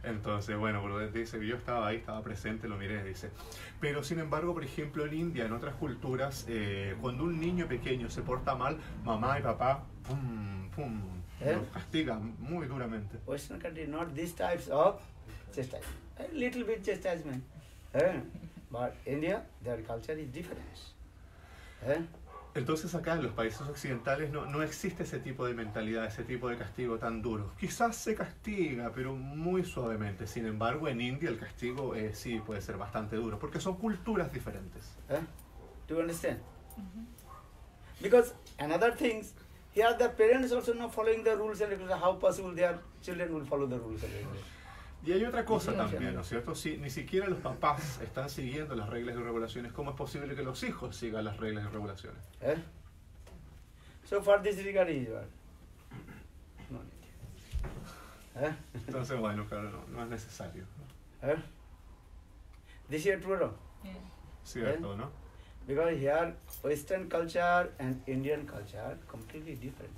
Entonces, bueno, Gurudev dice que yo estaba ahí, estaba presente, lo miré, dice. Pero sin embargo, por ejemplo, en India, en otras culturas, cuando un niño pequeño se porta mal, mamá y papá, pum, lo castigan muy duramente. Western country, not these types of chastisement. A little bit chastisement. But India, their culture is different. Entonces acá en los países occidentales no existe ese tipo de mentalidad, ese tipo de castigo tan duro. Quizás se castiga, pero muy suavemente. Sin embargo, en India el castigo sí puede ser bastante duro, porque son culturas diferentes. Do you understand? Because another things, here the parents also not following the rules and regulations. How possible their children will follow the rules and regulations? Y hay otra cosa también, ¿no es cierto? Si ni siquiera los papás están siguiendo las reglas y regulaciones, ¿cómo es posible que los hijos sigan las reglas y regulaciones? So for this regard is no need. Entonces, bueno, claro, no es necesario. This is true, Cierto, ¿no? because here Western culture and Indian culture are completely different.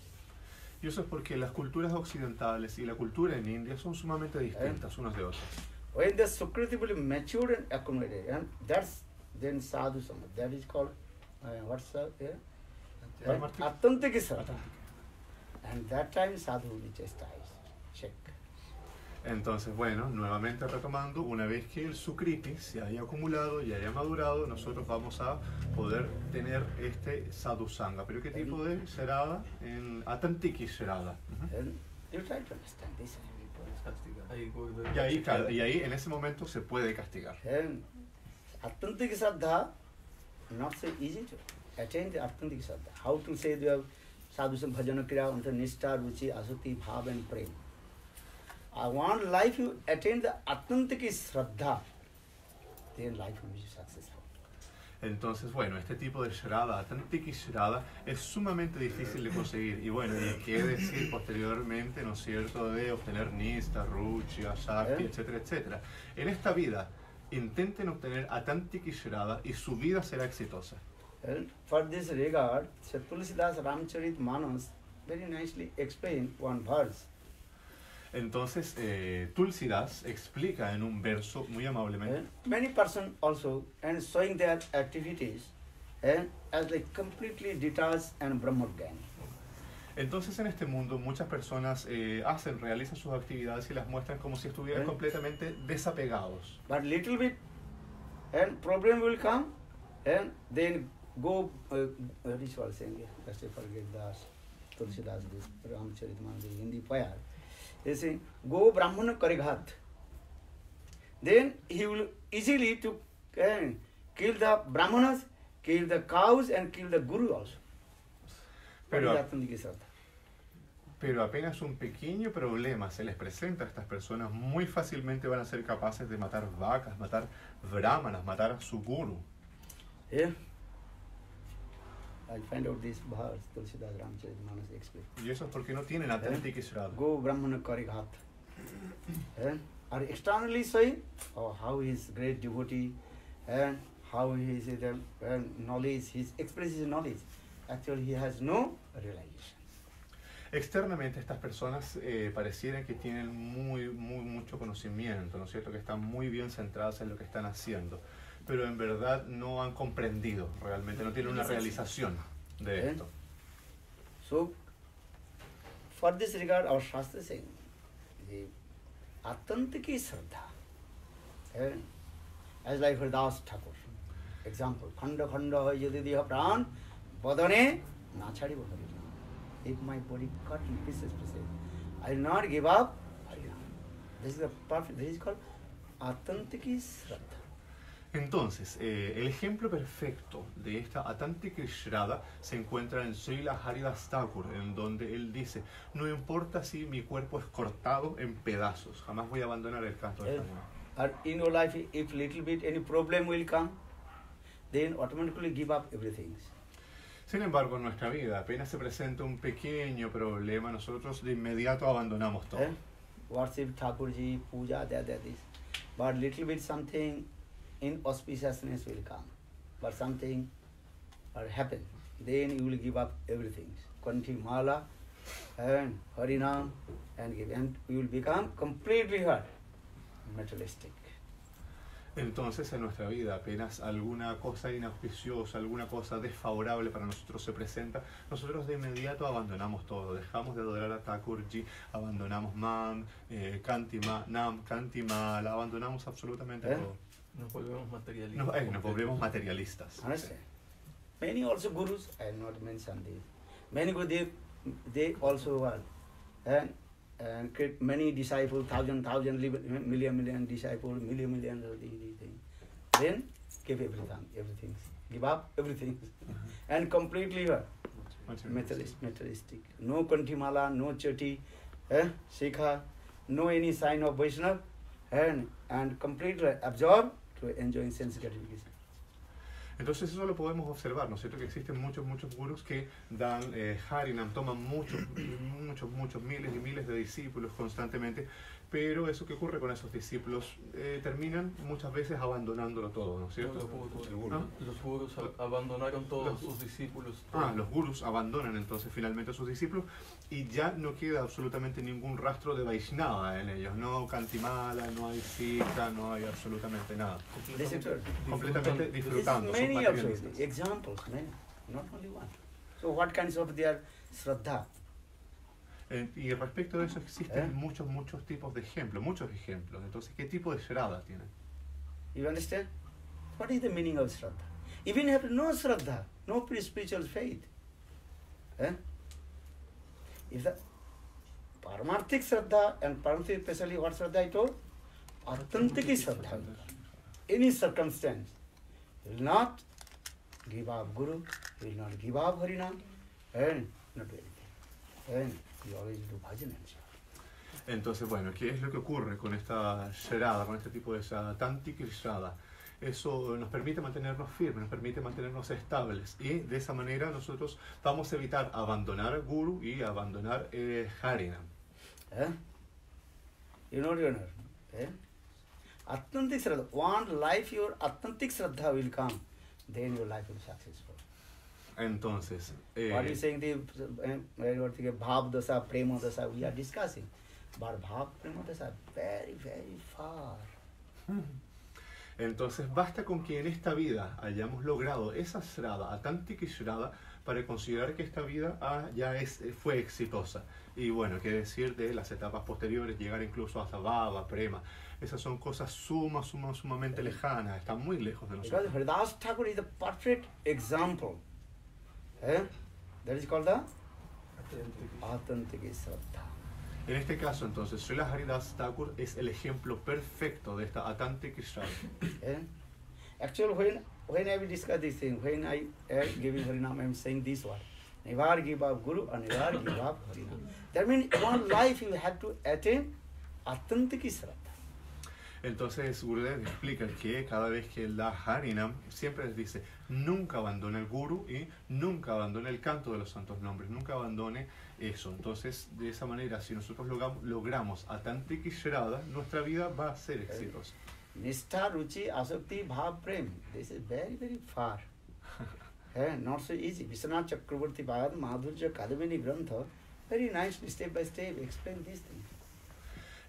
Y eso es porque las culturas occidentales y la cultura en India son sumamente distintas unas de otras. When the Sukriti will mature and accumulate, and that's then sadhu sangha. That is called what's that? Attantika sadhu. And that time sadhu will be chastised. Check. Entonces, bueno, nuevamente retomando, una vez que el Sukriti se haya acumulado y haya madurado, nosotros vamos a poder tener este sadhu sangha. ¿Pero qué tipo de sharada? En Atantiki sharada. You try to understand this. Y ahí en ese momento se puede castigar. Attantika sadha, not so easy to attain the Attantika sadha. How to say the sadhu sangha bhajana kriya unta nishta, ruchi, asati, bhav and prem. I want life you attain the Attantiki Shraddha, then life will be successful. Entonces, bueno, este tipo de shrada, Atantiki shrada, es sumamente difícil de conseguir. Y bueno, y qué decir posteriormente, ¿no es cierto?, de obtener nista, ruchi, asakti, etcétera, etcétera. En esta vida, intenten obtener Atantiki shrada y su vida será exitosa. And for this regard, Tulsidas Ramcharit Manas very nicely explained one verse. Entonces, Tulsidas explica en un verso muy amablemente. Many persons also and showing their activities as like completely detached and Brahmogyan. Entonces, en este mundo, muchas personas realizan sus actividades y las muestran como si estuvieran completamente desapegados. But little bit and problem will come and then go, what is what saying? Let's say forget that Tulsidas, this Ramcharitmanas in the fire. They say, go Brahmana Karighat. Then he will easily to kill the Brahmanas, kill the cows and kill the Guru also. Pero apenas un pequeño problema se les presenta a estas personas, muy fácilmente van a ser capaces de matar vacas, matar brahmanas, matar a su guru. Yeah. I find out this verse, Tulsidas Ramcharitmanas explain. Y eso es porque no tienen Atantika Shraddha. Go Brahmana Karighat. Are externally saying how he is great devotee and how he is knowledge, he expresses his knowledge. Actually, he has no realization. Externamente estas personas parecieran que tienen mucho conocimiento, ¿no es cierto? Que están muy bien centradas en lo que están haciendo, pero en verdad no han comprendido realmente, no tienen una realización de esto. So, for this regard, our Shastra is saying, the Atantiki Shraddha, as like Haridas Thakur, example, Khanda Khanda Hai Yadidiha Pran, Badane, Nachari Badane. If my body cut in pieces, I will not give up. This is the perfect, this is called Atantiki Shraddha. Entonces, el ejemplo perfecto de esta Atantika Shraddha se encuentra en Srila Haridas Thakur, en donde él dice, no importa si mi cuerpo es cortado en pedazos, jamás voy a abandonar el canto del Hanuman. In your life, if little bit any problem will come, then automatically give up everything. Sin embargo, en nuestra vida, apenas se presenta un pequeño problema, nosotros de inmediato abandonamos todo. Worship Thakurji, puja, that is. But little bit something inauspiciousness will come. But something will happen. Then you will give up everything. Kanthi mala and Harinam and give. And you will become completely materialistic. Entonces, en nuestra vida, apenas alguna cosa inauspiciosa, alguna cosa desfavorable para nosotros se presenta, nosotros de inmediato abandonamos todo, dejamos de adorar a Thakurji, abandonamos Mam, Nam, Kantimala, abandonamos absolutamente todo. Nos volvemos materialistas. Nos volvemos materialistas. Understand? Many also gurus, I have not mentioned this. Many gurus, they also are. And create many disciples, thousand, million disciples, million of these things. Then give everything. Give up everything. And completely materialistic. No Kantimala, no Chati, Sikha, no any sign of Vaishnava, and completely absorbed to enjoying sense gratification. Entonces eso lo podemos observar, ¿no es cierto? Que existen muchos gurus que dan Harinam, toman muchos, miles y miles de discípulos constantemente, pero eso que ocurre con esos discípulos terminan muchas veces abandonándolo todo, ¿no es cierto? Los gurus abandonaron todos sus discípulos. Los gurus abandonan entonces finalmente a sus discípulos y ya no queda absolutamente ningún rastro de Vaishnava en ellos, no Kantimala, no hay Sikha, no hay absolutamente nada. Completamente disfrutando. Many examples, many, not only one. So what kinds of their Shraddha? Y respecto de eso existen muchos tipos de ejemplos, muchos ejemplos. Entonces, ¿qué tipo de Shraddha tienen? You understand? What is the meaning of Shraddha? Even if no Shraddha, no spiritual faith. If the Paramarthik Shraddha and Paramarthik, especially what Shraddha I told? Authentic Shraddha. Any circumstance, will not give up Guru, will not give up Harinam, and not do anything. And you always do bhajan and so. Entonces, bueno, ¿qué es lo que ocurre con esta Shraddha, con este tipo de Atantika Shraddha? Eso nos permite mantenernos firmes, nos permite mantenernos estables y de esa manera nosotros vamos a evitar abandonar Guru y abandonar Harinam. You know, Authentic Shraddha. One life your authentic Shraddha will come, then your life will be successful. Entonces, what are you saying? The Bhav Dasa, Prema Dasa, we are discussing. but Bhav Prema are very, very far. Entonces basta con que en esta vida hayamos logrado esa Srada, Atantika Srada, para considerar que esta vida fue exitosa. Y bueno, qué decir de las etapas posteriores, llegar incluso hasta Bhava, Prema. Esas son cosas sumamente lejanas, están muy lejos de Because nosotros. Haridas Thakur is the perfect example. That is called the Atantika Shraddha. En este caso, entonces, Srila Haridas Thakur es el ejemplo perfecto de esta Atantika Srada. Actually, when I will discuss this thing, when I am giving Harinam, I am saying this word. Never give up Guru and never give up Harinam. That means in one life you have to attain Atantika Shraddha. Entonces, Gurudev explica que cada vez que él da Harinam, siempre les dice, nunca abandone el Guru y nunca abandone el canto de los santos nombres, nunca abandone eso. Entonces, de esa manera, si nosotros logramos Atantika Srada, nuestra vida va a ser exitosa. Nishtha, Ruchi, Asakti, Bhav, Prem. This is very, very far. Not so easy. Vishwanath Chakravarti Bhagavad Madhurya Kadamini Grantha, very nicely, step by step, explain these things.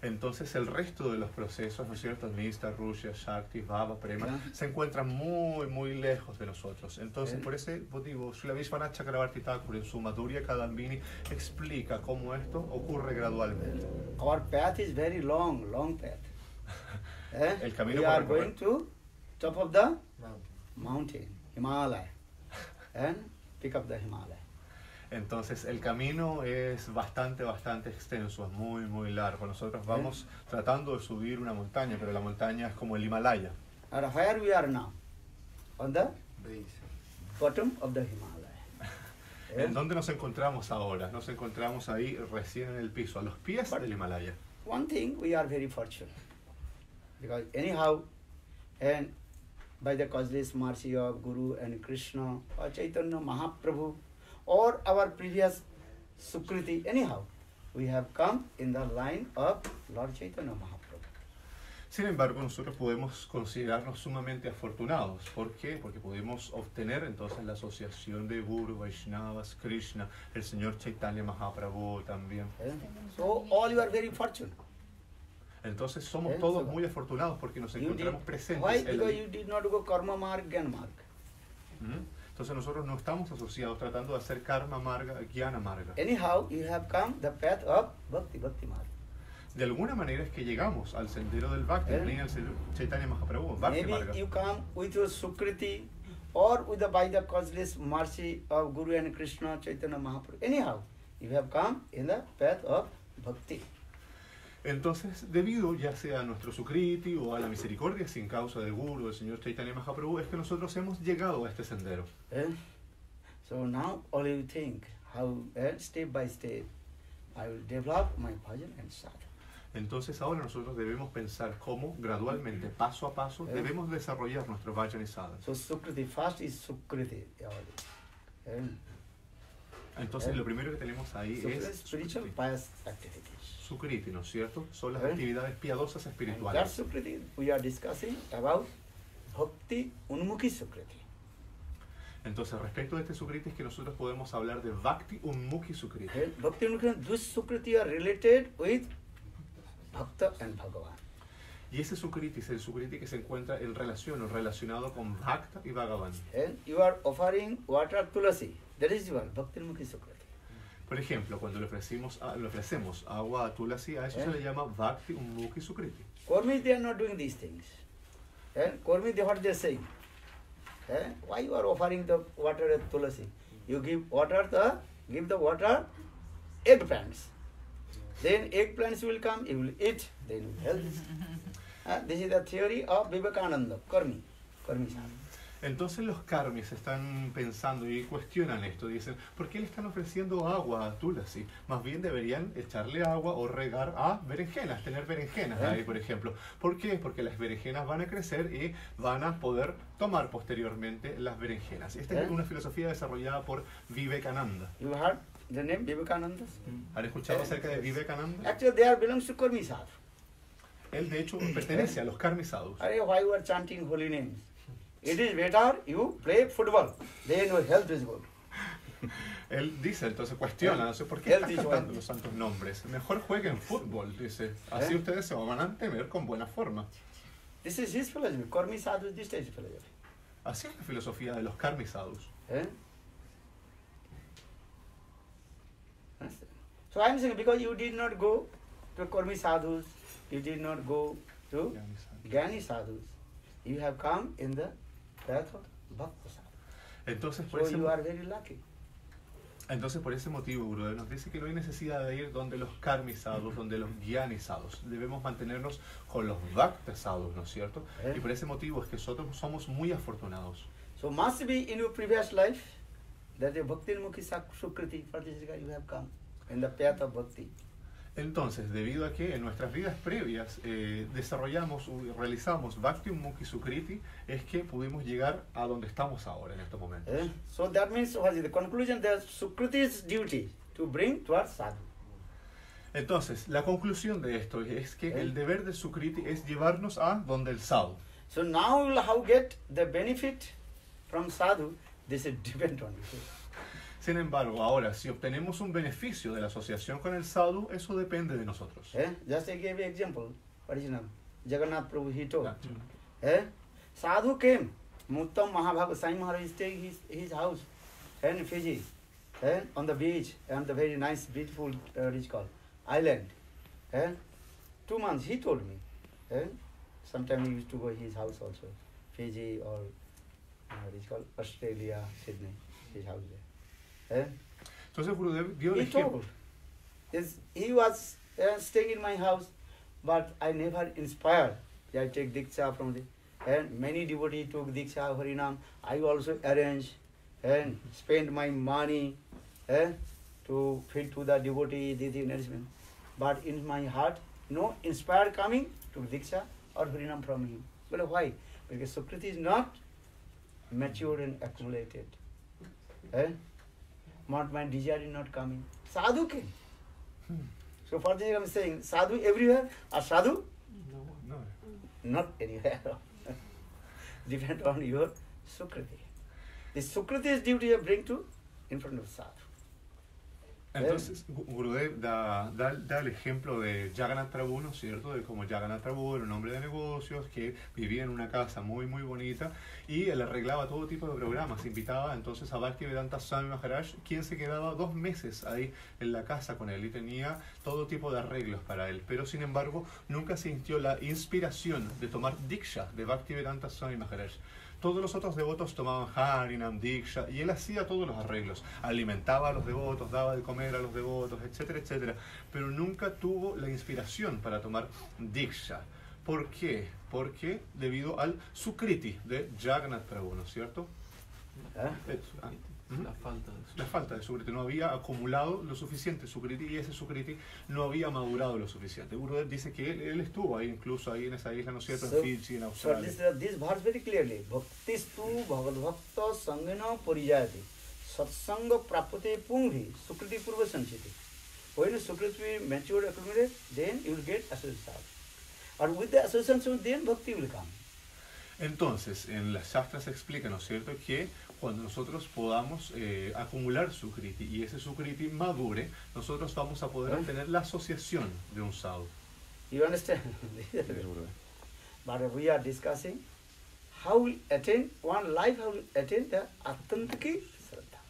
Entonces el resto de los procesos, ¿no es cierto? Nishta, Rushya, Shakti, Bhava, Prema, se encuentran muy lejos de nosotros. Entonces por ese motivo, Srila Vishwanath Chakravarti Thakur en su Madhurya Kadambini explica cómo esto ocurre gradualmente. Our path is very long path. El camino We para are going to top of the mountain, Himalaya, and pick up the Himalaya. Entonces el camino es bastante extenso, es muy largo. Nosotros vamos tratando de subir una montaña, pero la montaña es como el Himalaya. And where we are now? On the bottom of the Himalaya. ¿En dónde nos encontramos ahora? Nos encontramos ahí recién en el piso, a los pies del Himalaya. One thing, we are very fortunate. Because anyhow, and by the causeless mercy of Guru and Krishna or Chaitanya Mahaprabhu, or our previous Sukriti, anyhow, we have come in the line of Lord Chaitanya Mahaprabhu. Sin embargo, nosotros podemos considerarnos sumamente afortunados. ¿Por qué? Porque podemos obtener entonces la asociación de Guru, Vaishnavas, Krishna, el Señor Chaitanya Mahaprabhu también. So all you are very fortunate. Entonces somos todos muy afortunados porque nos encontramos presentes. Why? Because you did not go karma marg, gyan marg. Entonces nosotros no estamos asociados tratando de hacer karma marga, jnana marga. Anyhow, you have come the path of bhakti marg. De alguna manera es que llegamos al sendero del Bhakti, al Chaitanya Mahaprabhu, Bhakti Maybe Marga. you come with your Sukriti or with by the causeless mercy of Guru and Krishna, Chaitanya Mahaprabhu. Anyhow, you have come in the path of bhakti. Entonces, debido ya sea a nuestro Sukriti o a la misericordia sin causa del Guru, del Señor Chaitanya Mahaprabhu, es que nosotros hemos llegado a este sendero. So now all you think how step by step I will develop my bhajan and sadhana. Entonces ahora nosotros debemos pensar cómo gradualmente, paso a paso, debemos desarrollar nuestro bhajan y sadhana. So Sukriti, first is Sukriti. Entonces lo primero que tenemos ahí es spiritual pious activities. Sukriti, ¿no es cierto? Son las actividades piadosas And that espirituales. Sukriti we are discussing about Bhakti Unmukhi Sukriti. Entonces, respecto de este Sukriti es que nosotros podemos hablar de Bhakti Unmukhi Sukriti. Bhakti Unmukhi, those Sukriti are related with Bhakta and Bhagavan. Y ese Sukriti es el Sukriti que se encuentra en relación o relacionado con Bhakta y Bhagavan. And you are offering water tulasi. That is your Bhakti Unmukhi Sukriti. Por ejemplo, cuando le ofrecemos agua a Tulasi, a eso se le llama Bhakti Unmukhi Sukriti. Kormis, they are not doing these things. Kormis, what they are saying. Why you are offering the water at tulasi? You give the water eggplants. Then eggplants will come, you will eat, then you will health. This is the theory of Vivekananda, Karmi Sadhana. Entonces los karmis están pensando y cuestionan esto. Dicen, ¿por qué le están ofreciendo agua a Tulasi? Más bien deberían echarle agua o regar a berenjenas, tener berenjenas ahí, por ejemplo. ¿Por qué? Porque las berenjenas van a crecer y van a poder tomar posteriormente las berenjenas. Esta es una filosofía desarrollada por Vivekananda. You heard the name Vivekananda? ¿Han escuchado acerca de Vivekananda? Actually, they are belongs to Karmi Sadhu. Él de hecho pertenece a los karmi sadhus. Why you are chanting holy names? It is better you play football, then your health is good. Él dice, entonces cuestiona, no sé por qué están cantando los santos nombres. Mejor jueguen fútbol, dice. Así ustedes se van a mantener con buena forma. This is his philosophy. Karmi sadhus, this is his philosophy. Así es la filosofía de los karmi sadhus. So I am saying, because you did not go to Karmi sadhus, you did not go to Jnani sadhus, you have come in the path of Bhakta sadhus. Entonces, So you are very lucky. Entonces, por ese motivo, Gurudev nos dice que no hay necesidad de ir donde los karmi sadhus, donde los jnani sadhus. Debemos mantenernos con los bhakta sadhus, ¿no es cierto? Y por ese motivo es que nosotros somos muy afortunados. So must be in your previous life that a bhakti mukhi sukriti, for this you have come in the path of bhakti. Entonces, debido a que en nuestras vidas previas desarrollamos o realizamos Bhakti Mukhi Sukriti, es que pudimos llegar a donde estamos ahora en estos momentos. So that means, what is the conclusion? That Sukriti's duty to bring towards sadhu. Entonces, la conclusión de esto es que el deber de Sukriti es llevarnos a donde el sadhu. So now how get the benefit from sadhu, this is depend on you. Sin embargo, ahora, si obtenemos un beneficio de la asociación con el sadhu, eso depende de nosotros. Just I gave an example. What is his name? Jagannath Prabhu, he told. Sadhu came. Muttam Mahabhagavad Sai Maharaj is staying his house in Fiji, on the beach, and the very nice, beautiful, island. 2 months, he told me. Sometimes he used to go his house also, Fiji or Australia, Sydney, his house there. Entonces Gurudev dio el He ejemplo. told, he was staying in my house, but I never inspired. I take Diksha from the, and many devotees took Diksha, Harinam. I also arrange and spend my money to feed to the devotee, this nourishment. But in my heart, no inspired coming to Diksha or Harinam from him. But why? Because Sukriti is not matured and accumulated. Not my desire is not coming. Sadhu came. So for this I am saying, sadhu everywhere, or sadhu? No. Not anywhere. Depend on your Sukriti. The Sukriti's duty you bring to in front of sadhu. Entonces, Gurudev da el ejemplo de Jagannath Prabhu, ¿no es cierto? De cómo Jagannath Prabhu era un hombre de negocios que vivía en una casa muy, muy bonita y él arreglaba todo tipo de programas. Invitaba entonces a Bhaktivedanta Swami Maharaj, quien se quedaba 2 meses ahí en la casa con él y tenía todo tipo de arreglos para él. Pero, sin embargo, nunca sintió la inspiración de tomar Diksha de Bhaktivedanta Swami Maharaj. Todos los otros devotos tomaban Harinam, Diksha, y él hacía todos los arreglos. Alimentaba a los devotos, daba de comer a los devotos, etcétera, etcétera. Pero nunca tuvo la inspiración para tomar Diksha. ¿Por qué? Porque debido al Sukriti de Jagannath Prabhu, ¿no es cierto? La falta de Sukriti. No había acumulado lo suficiente Sukriti y ese Sukriti no había madurado lo suficiente. Gurudev dice que él estuvo ahí, incluso ahí en esa isla, ¿no es cierto? En Fiji, en Australia. So this verse very clearly, Bhaktistu Bhagavad Bhakta Sangana Parijayati Satsanga Prapate Punghi Sukriti Purva Sanchiti. When Sukriti will mature, accumulate, then you will get association. Or with the association, then Bhakti will come. Entonces, en las Shastras se explica, ¿no es cierto?, que cuando nosotros podamos acumular Sukriti y ese Sukriti madure, nosotros vamos a poder obtener la asociación de un sadhu. You understand? But we are discussing how we attain one life, how we attain the Atantaki Shraddha.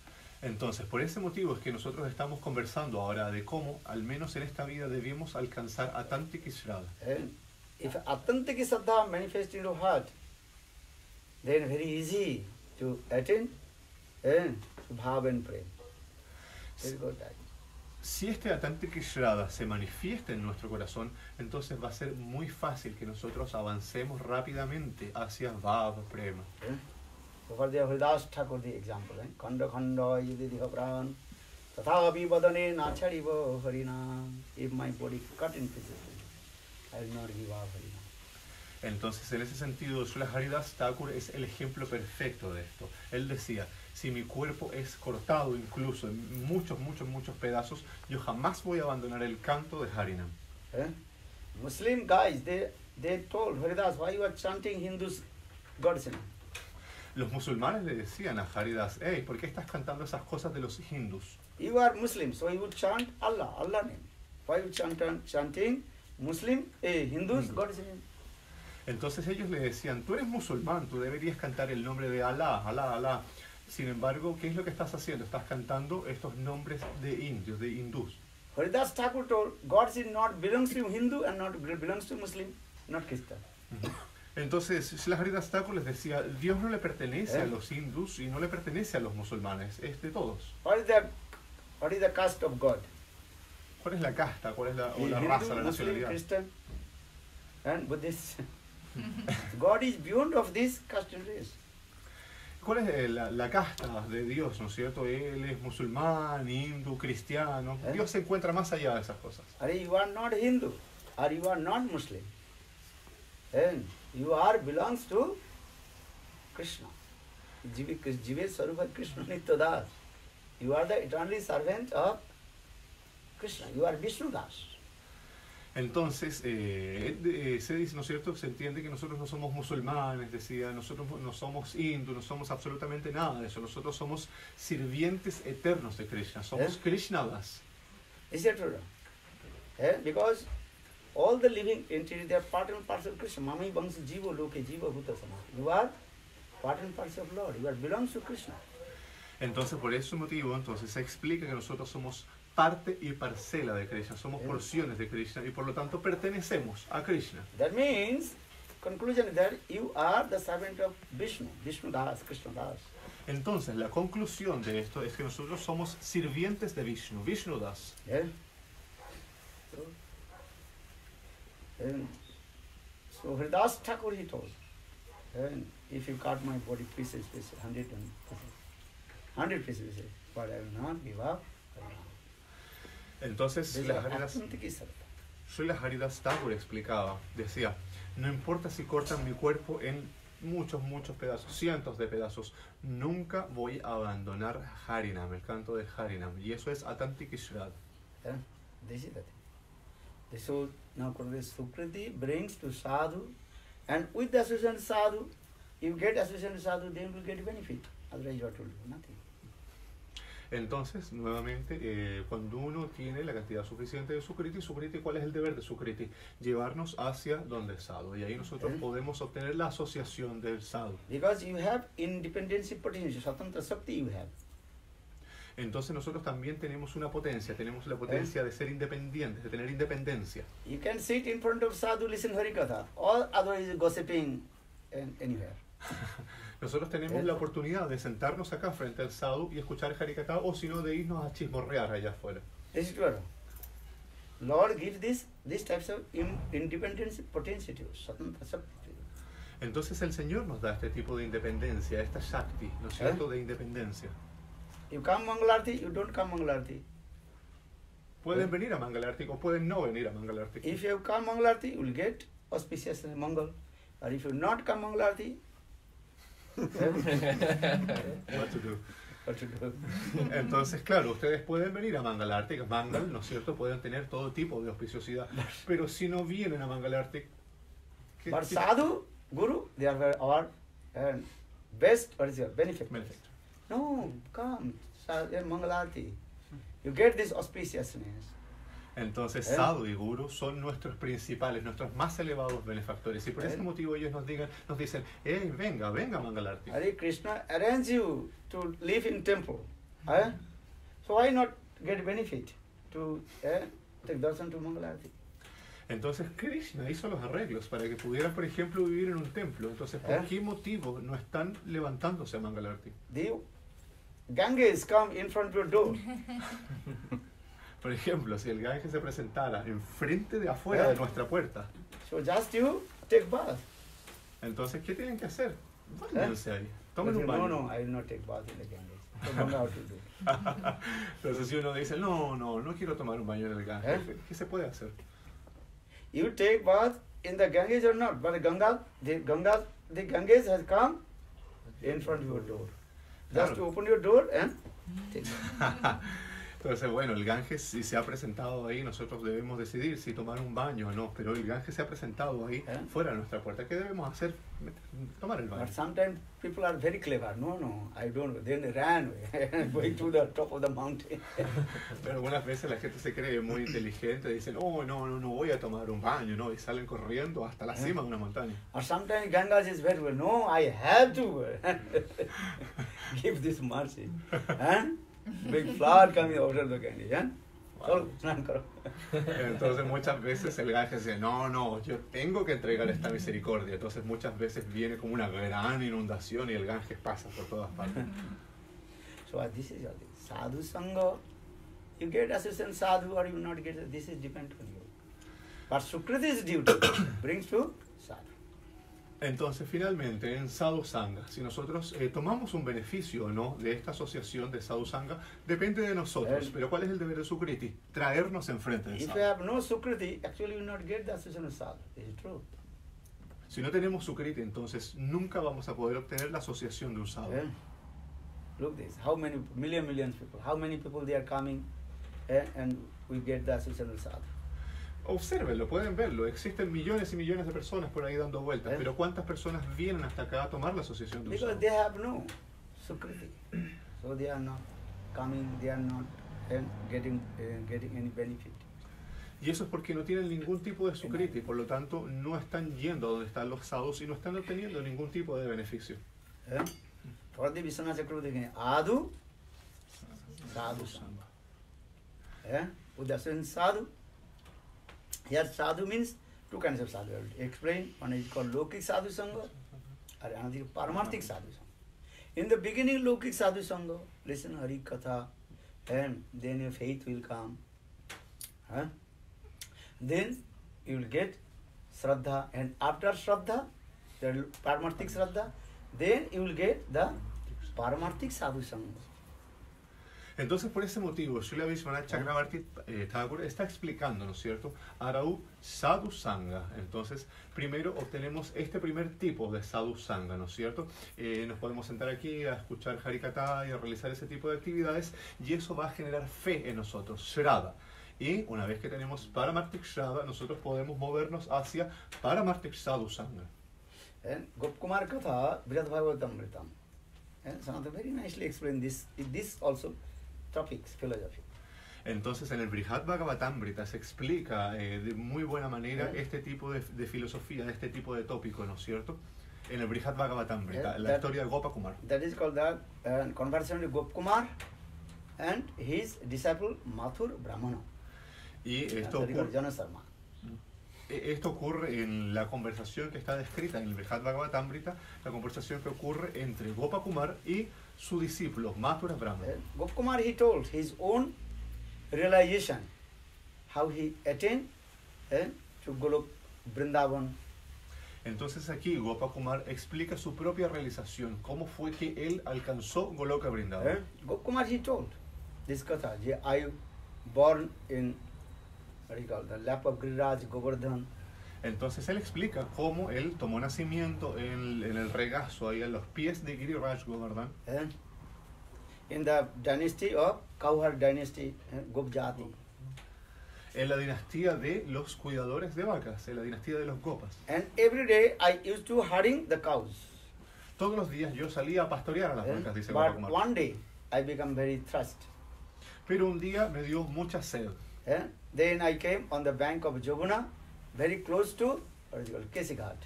Entonces, por ese motivo es que nosotros estamos conversando ahora de cómo, al menos en esta vida, debemos alcanzar Atantaki Shraddha. If Atantaki Shraddha manifests in your heart, then very easy to attain Bhava and Prem. Very good. Si este Atantaki Shraddha se manifiesta en nuestro corazón, entonces va a ser muy fácil que nosotros avancemos rápidamente hacia Bhava Prema. So for the Haridas Thakur the example, Khanda Khanda Yudhi Pran Tatha Vivadane Nachariva Harina. If my body cut in pieces, I will not give up Harina. Entonces, en ese sentido, Srila Haridas Thakur es el ejemplo perfecto de esto. Él decía, si mi cuerpo es cortado incluso en muchos pedazos, yo jamás voy a abandonar el canto de Harinam. Muslim guys, they told Haridas, why you are chanting Hindus God's name? Los musulmanes le decían a Haridas, hey, ¿por qué estás cantando esas cosas de los hindús? You are Muslim, so you would chant Allah, Allah name. Why you chanting Muslim, Hindus, God is name? Entonces ellos le decían, tú eres musulmán, tú deberías cantar el nombre de Allah, Allah, Allah. Sin embargo, ¿qué es lo que estás haciendo? Estás cantando estos nombres de indios, de hindús. Haridas Thakur told, God is not belongs to Hindu and not belongs to Muslim, not Christian. Entonces, Srila Haridas Thakur les decía, Dios no le pertenece a los hindús y no le pertenece a los musulmanes, es de todos. What is the caste of God? ¿Cuál es la casta? ¿Cuál es la Hindu, raza, la Muslim, nacionalidad? Christian, and Buddhist. God is beyond of this caste and race. ¿Cuál es la casta de Dios, no es cierto? Él es musulmán, hindú, cristiano. Dios se encuentra más allá de esas cosas. Are you are not Hindu, or you are not Muslim, and you are belongs to Krishna. Jive Sarupa Krishna Nityadas. You are the eternal servant of Krishna. You are Vishnu Das. Entonces, se dice, ¿no es cierto? Se entiende que nosotros no somos musulmanes, decía, nosotros no somos hindú, no somos absolutamente nada de eso. Nosotros somos sirvientes eternos de Krishna, somos Krishnadas. Is that true? Because all the living entities, they are part and parcel of Krishna. Mami Bangsa Jiva Loke Jiva Bhutasana. You are part and parcel of Lord. You are belongs to Krishna. Entonces, por ese motivo, entonces se explica que nosotros somos parte y parcela de Krishna, somos porciones de Krishna y por lo tanto pertenecemos a Krishna. That means, conclusion is that you are the servant of Vishnu, Vishnu Das, Krishna Das. Entonces, la conclusión de esto es que nosotros somos sirvientes de Vishnu, Vishnu Das. Yeah? So Haridas Thakur he told, if you cut my body pieces, 100 pieces, but I will not give up. Entonces, This Srila Haridas Thakur explicaba, decía, no importa si cortan mi cuerpo en muchos pedazos, cientos de pedazos, nunca voy a abandonar Harinam, el canto de Harinam, y eso es Atantik Ishrad. This is the thing. So now Sukriti brings to sadhu, and with the association of sadhu, if you get association of sadhu, then you will get benefit. Otherwise, what will do? Nothing. Entonces, nuevamente, cuando uno tiene la cantidad suficiente de Sukriti, ¿cuál es el deber de Sukriti? Llevarnos hacia donde es sadhu, y ahí nosotros podemos obtener la asociación del sadhu. Because you have independence potential, Swatantra Shakti you have. Entonces nosotros también tenemos una potencia, tenemos la potencia de ser independientes, de tener independencia. You can sit in front of sadhu, listen Harikatha, or otherwise gossiping anywhere. Nosotros tenemos la oportunidad de sentarnos acá frente al sadhu y escuchar Harikatha, o si no, de irnos a chismorrear allá afuera. This is true. Lord gives this types of independence potential, Swatantra Shakti. Entonces el Señor nos da este tipo de independencia, esta Shakti, ¿no es cierto?, de independencia. You come Mangalarti, you don't come Mangalarti. Pueden venir a Mangalarti o pueden no venir a Mangalarti. If you come Mangalarti, you will get auspicious Mangal. Or if you not come Mangalarti, What to do. Entonces, claro, ustedes pueden venir a Mangalarti, Mangal, ¿no es cierto? Pueden tener todo tipo de auspiciosidad. Pero si no vienen a Mangalarti, but sadhu, guru, they are our best, what is your benefit? No, come, Mangalarti. You get this auspiciousness. Entonces, sadhu y guru son nuestros principales, nuestros más elevados benefactores. Y por ese motivo ellos nos dicen, hey, venga a Mangalarti. Hare Krishna arrange you to live in temple. So why not get benefit to take darshan to Mangalarti? Entonces Krishna hizo los arreglos para que pudieran, por ejemplo, vivir en un templo. Entonces, ¿por qué motivo no están levantándose a Mangalarti? The Ganges come in front of your door. Por ejemplo, si el Ganges se presentara enfrente de afuera de nuestra puerta. So just you take bath. Entonces, ¿qué tienen que hacer? Váyanse ahí. Tomen un baño. No, I will not take bath in the Ganges. So don't know how to do. Entonces, si uno dice, no quiero tomar un baño en el Ganges, ¿qué se puede hacer? You take bath in the Ganges or not, but the Ganges has come in front of your door. Just to open your door and take bath. Entonces, bueno, el Ganges si se ha presentado ahí, nosotros debemos decidir si tomar un baño o no, pero el Ganges se ha presentado ahí fuera de nuestra puerta. ¿Qué debemos hacer? Tomar el baño. But sometimes people are very clever. No, I don't. Then they ran going to the top of the mountain. Pero algunas veces la gente se cree muy inteligente, dicen, oh, no voy a tomar un baño, ¿no? Y salen corriendo hasta la cima de una montaña. Or sometimes Ganges is very well. No, I have to give this mercy. Big flood coming out of the Ganges. Entonces muchas veces el Ganges dice, no, yo tengo que entregar esta misericordia. Entonces muchas veces viene como una gran inundación y el Ganges pasa por todas partes. So this is all this. Sadhu Sangha, you get assistant sadhu or you not get, this is depend on you. But Sukriti's duty brings to sadhu. Entonces, finalmente, en Sadhu Sangha, si nosotros tomamos un beneficio o no de esta asociación de Sadhu Sangha, depende de nosotros. Pero ¿cuál es el deber de Sukriti? Traernos enfrente de If Sadhu. you have no Sukriti, actually you will not get the association of sadhu. This is true. Si no tenemos Sukriti, entonces nunca vamos a poder obtener la asociación de un Sadhu. Look this, how many millions people, how many people they are coming and we get the association of sadhu. Obsérvenlo, pueden verlo. Existen millones y millones de personas por ahí dando vueltas, pero ¿cuántas personas vienen hasta acá a tomar la asociación de un Because Sadhu? they have no Sukriti. So they are not coming, they are not getting any benefit. Y eso es porque no tienen ningún tipo de Sukriti, por lo tanto no están yendo a donde están los sadhus y no están obteniendo ningún tipo de beneficio. For the Vishwanath Chakravarti, Adu, Sadhu Sangha. With the association sadhu, here sadhu means two kinds of sadhu. I will explain. One is called Lokik Sadhu Sangha, and another is Paramarthik Sadhu Sangha. In the beginning, Lokik Sadhu Sangha, listen Hari Katha, and then your faith will come. Then you will get Shraddha, and after Shraddha, the Paramarthik Shraddha, then you will get the Paramarthik Sadhu Sangha. Entonces, por ese motivo, Srila Vishwanath Chakravarti Thakur está explicando, ¿no es cierto?, Arau Sadhu Sangha. Entonces, primero obtenemos este primer tipo de Sadhu Sangha, ¿no es cierto? Nos podemos sentar aquí a escuchar Harikatha y a realizar ese tipo de actividades y eso va a generar fe en nosotros, Shraddha. Y una vez que tenemos Paramarthik Shraddha, nosotros podemos movernos hacia Paramarthik Sadhu Sangha. And Gopkumar Katha, Brihad Bhagavatamritam. And Sanatana very nicely explained this also topics, philosophy. Entonces en el Brihad Bhagavatamrita se explica de muy buena manera este tipo de filosofía, este tipo de tópico, ¿no es cierto? En el Brihad Bhagavatamrita, la historia de Gopakumar. That is called the conversation with Gopkumar and his disciple Mathur Brahmana. Y esto ocurre en la conversación que está descrita en el Brihad Bhagavatamrita, la conversación que ocurre entre Gopakumar y su discípulo, Mathura Brahmana. Gopkumar, he told his own realization, how he attained to Golok Vrindavan. Entonces aquí Gopakumar explica su propia realización, cómo fue que él alcanzó Goloka Vrindavan. Gopkumar, he told this katha, I born in, what do you call, the lap of Giriraj Govardhan. Entonces él explica cómo él tomó nacimiento en el regazo, ahí en los pies de Giriraj Govardhan. In the dynasty of Kauhar dynasty, Gopjati. En la dinastía de los cuidadores de vacas, en la dinastía de los Gopas. And every day I used to herding the cows. Todos los días yo salía a pastorear a las vacas, dice But Gopakumar. one day I became very thirsty. Pero un día me dio mucha sed. Then I came on the bank of Joguna, very close to, what is it called, Kesighat.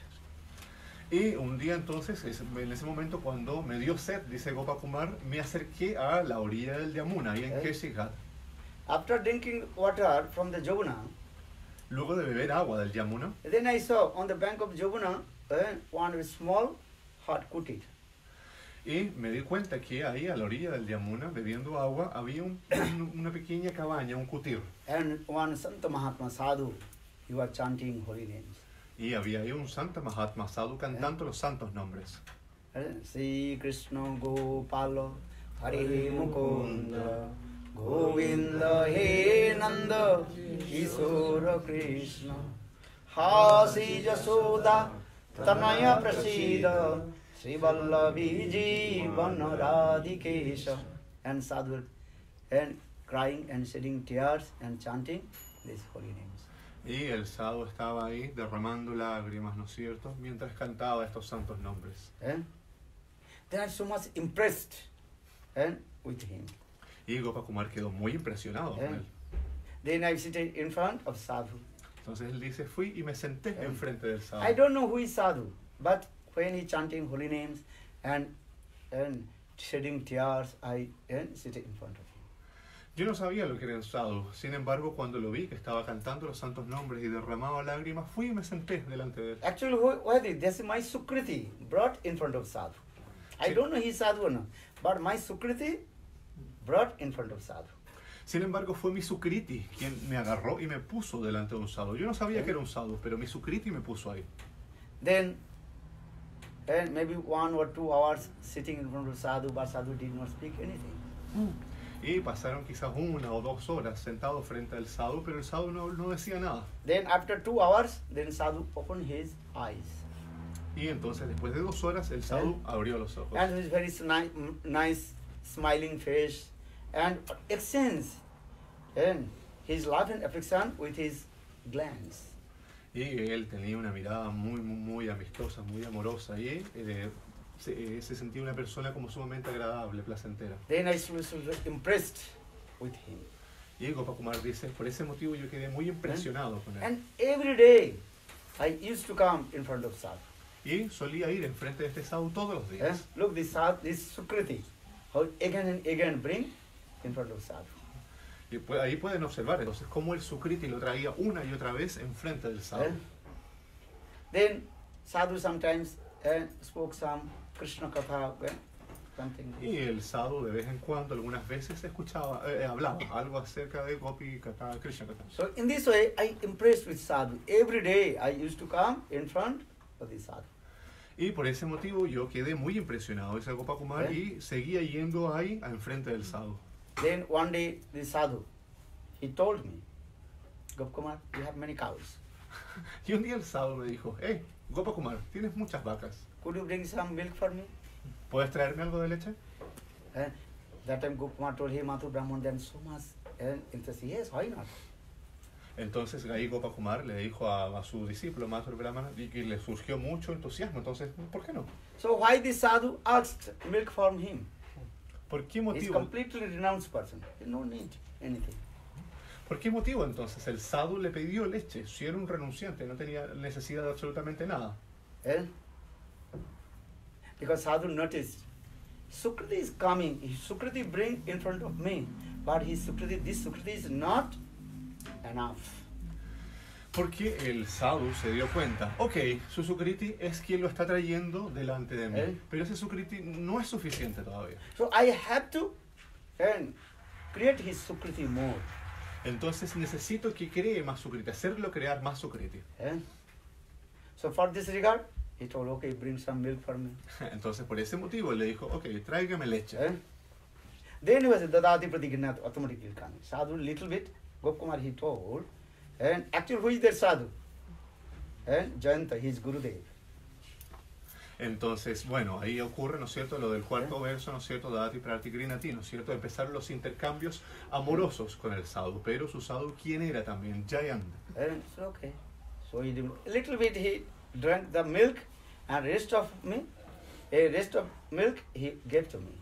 Y un día entonces, en ese momento cuando me dio sed, dice Gopakumar, me acerqué a la orilla del Yamuna, ahí en Kesighat. After drinking water from the Joguna, Luego de beber agua del Yamuna, then I saw on the bank of Joguna one small hut kutir. y me di cuenta que ahí a la orilla del Yamuna, bebiendo agua, había una pequeña cabaña, un kutir. And one Santa Mahatma Sadhu, he was chanting holy names. Y había ahí un Santa Mahatma Sadhu cantando los santos nombres. Sri Krishna Gopala Hare Mukunda Govinda He Nanda Ishora Krishna Hasi Jasoda Tanaya Prasida Sri Vallavi Jeevana Radhikesha. And Sadhu and crying and shedding tears and chanting these holy names. Y el sadhu estaba ahí derramando lágrimas, ¿no es cierto?, mientras cantaba estos santos nombres. They are so much impressed with him. Y Gopakumar quedó muy impresionado con él. Then I seated in front of sadhu. Entonces él dice, fui y me senté enfrente del sadhu. I don't know who is sadhu, but when he chanting holy names and shedding tears, I seated in front of him. Yo no sabía lo que era el sadhu. Sin embargo, cuando lo vi que estaba cantando los santos nombres y derramaba lágrimas, fui y me senté delante de él. Actually, what is this? Is my Sukriti brought in front of sadhu. I don't know he is sadhu or not, but my Sukriti brought in front of sadhu. Sin embargo, fue mi Sukriti quien me agarró y me puso delante de un sadhu. Yo no sabía que era un sadhu, pero mi Sukriti me puso ahí. Then, maybe 1 or 2 hours sitting in front of sadhu, but sadhu did not speak anything. Y pasaron quizás 1 o 2 horas sentados frente al sadhu, pero el sadhu no decía nada. Then after 2 hours, then sadhu opened his eyes. Y entonces, después de 2 horas, el sadhu abrió los ojos. And his very nice smiling face and exchange his love and affection with his glance. Y él tenía una mirada muy amistosa, muy amorosa, y se sentía una persona como sumamente agradable, placentera. Then I was impressed with him. Y Gopakumar dice, por ese motivo yo quedé muy impresionado con él. And every day I used to come in front of sadhu. Y solía ir enfrente de este sadhu todos los días. Look, this Sukriti, how again and again bring in front of sadhu. Y ahí pueden observar entonces cómo el Sukriti lo traía una y otra vez enfrente del sadhu. Then sadhu sometimes spoke some Krishna Katha, something. Y el sadhu de vez en cuando, algunas veces, hablaba algo acerca de Gopi Katha, Krishna Katha. So in this way, I impressed with sadhu. Every day I used to come in front of the sadhu. Y por ese motivo yo quedé muy impresionado de ese Gopakumar y seguía yendo ahí enfrente del sadhu. Then one day the sadhu, he told me, Gopakumar, you have many cows. Y un día el sadhu me dijo, hey, Gopakumar, tienes muchas vacas. Could you bring some milk for me? ¿Puedes traerme algo de leche? That time Gopakumar told him, Mathu Brahman, then so much interest. Yes, why not? Entonces ahí Gopakumar le dijo a su discípulo Mathur Brahmana y que le surgió mucho entusiasmo. Entonces, ¿por qué no? So why the sadhu asked milk from him? ¿Por qué He's motivo? completely renounced person. He no need anything. ¿Por qué motivo entonces el sadhu le pidió leche? Si era un renunciante, no tenía necesidad de absolutamente nada. Because sadhu noticed, Sukriti is coming. Sukriti bring in front of me, but this Sukriti is not enough. Porque el sadhu se dio cuenta, ok, su Sukriti es quien lo está trayendo delante de mí, pero ese Sukriti no es suficiente todavía. So I have to create his Sukriti more. Entonces necesito que cree más Sukriti, hacerlo crear más Sukriti. So for this regard, he told, okay, bring some milk for me. Entonces por ese motivo le dijo, ok, tráigame leche. Then he was Dadati Pratignat automatically coming. Sadhu little bit, Gopakumar he told, and actually who is that sadhu? Jayanta, his Gurudev. Entonces, bueno, ahí ocurre, ¿no es cierto?, lo del cuarto verso, ¿no es cierto?, Dadati Pratigrinati, ¿no es cierto?, empezaron los intercambios amorosos con el sadhu, pero su sadhu, ¿quién era también? Jayanta. So, okay. So he did, a little bit he drank the milk, and rest of milk he gave to me.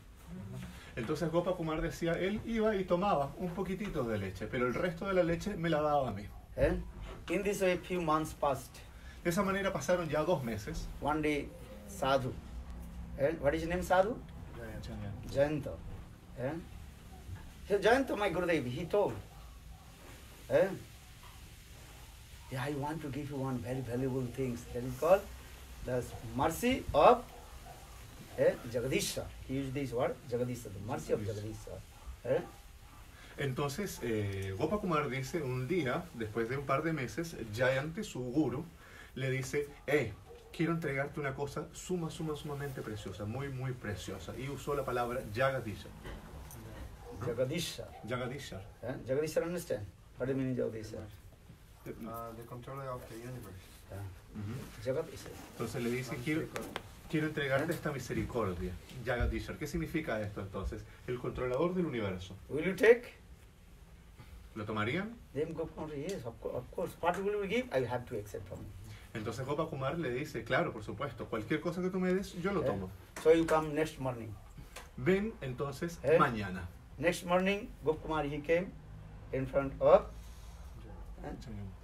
Entonces Gopakumar decía, él iba y tomaba un poquitito de leche, pero el resto de la leche me la daba a mí. In this way, few months passed. De esa manera pasaron ya 2 meses. One day, sadhu. What is his name, sadhu? Jayanta. So Jayanta, my Gurudev, he told, yeah, I want to give you one very valuable thing. That is called the mercy of Jagadisha. He used this word, Jagadisha, the mercy of Jagadisha. Entonces, Gopakumar dice, un día, después de un par de meses, Jayante, su guru, le dice, hey, quiero entregarte una cosa sumamente preciosa, muy preciosa. Y usó la palabra Jagadisha. Jagadisha. Jagadisha. Jagadisha, understand? What do you mean Jagadisha? The controller of the universe. Jagadisha. Entonces le dice, quiero entregarte esta misericordia. Jagadisha. ¿Qué significa esto entonces? El controlador del universo. Will you take? ¿Lo tomarían? Then Gopakumar, yes, of course. What will you give, I have to accept from you. Entonces Gopakumar le dice, claro, por supuesto, cualquier cosa que tú me des, yo lo tomo. So you come next morning. Ven entonces mañana. Next morning, Gopakumar, he came in front of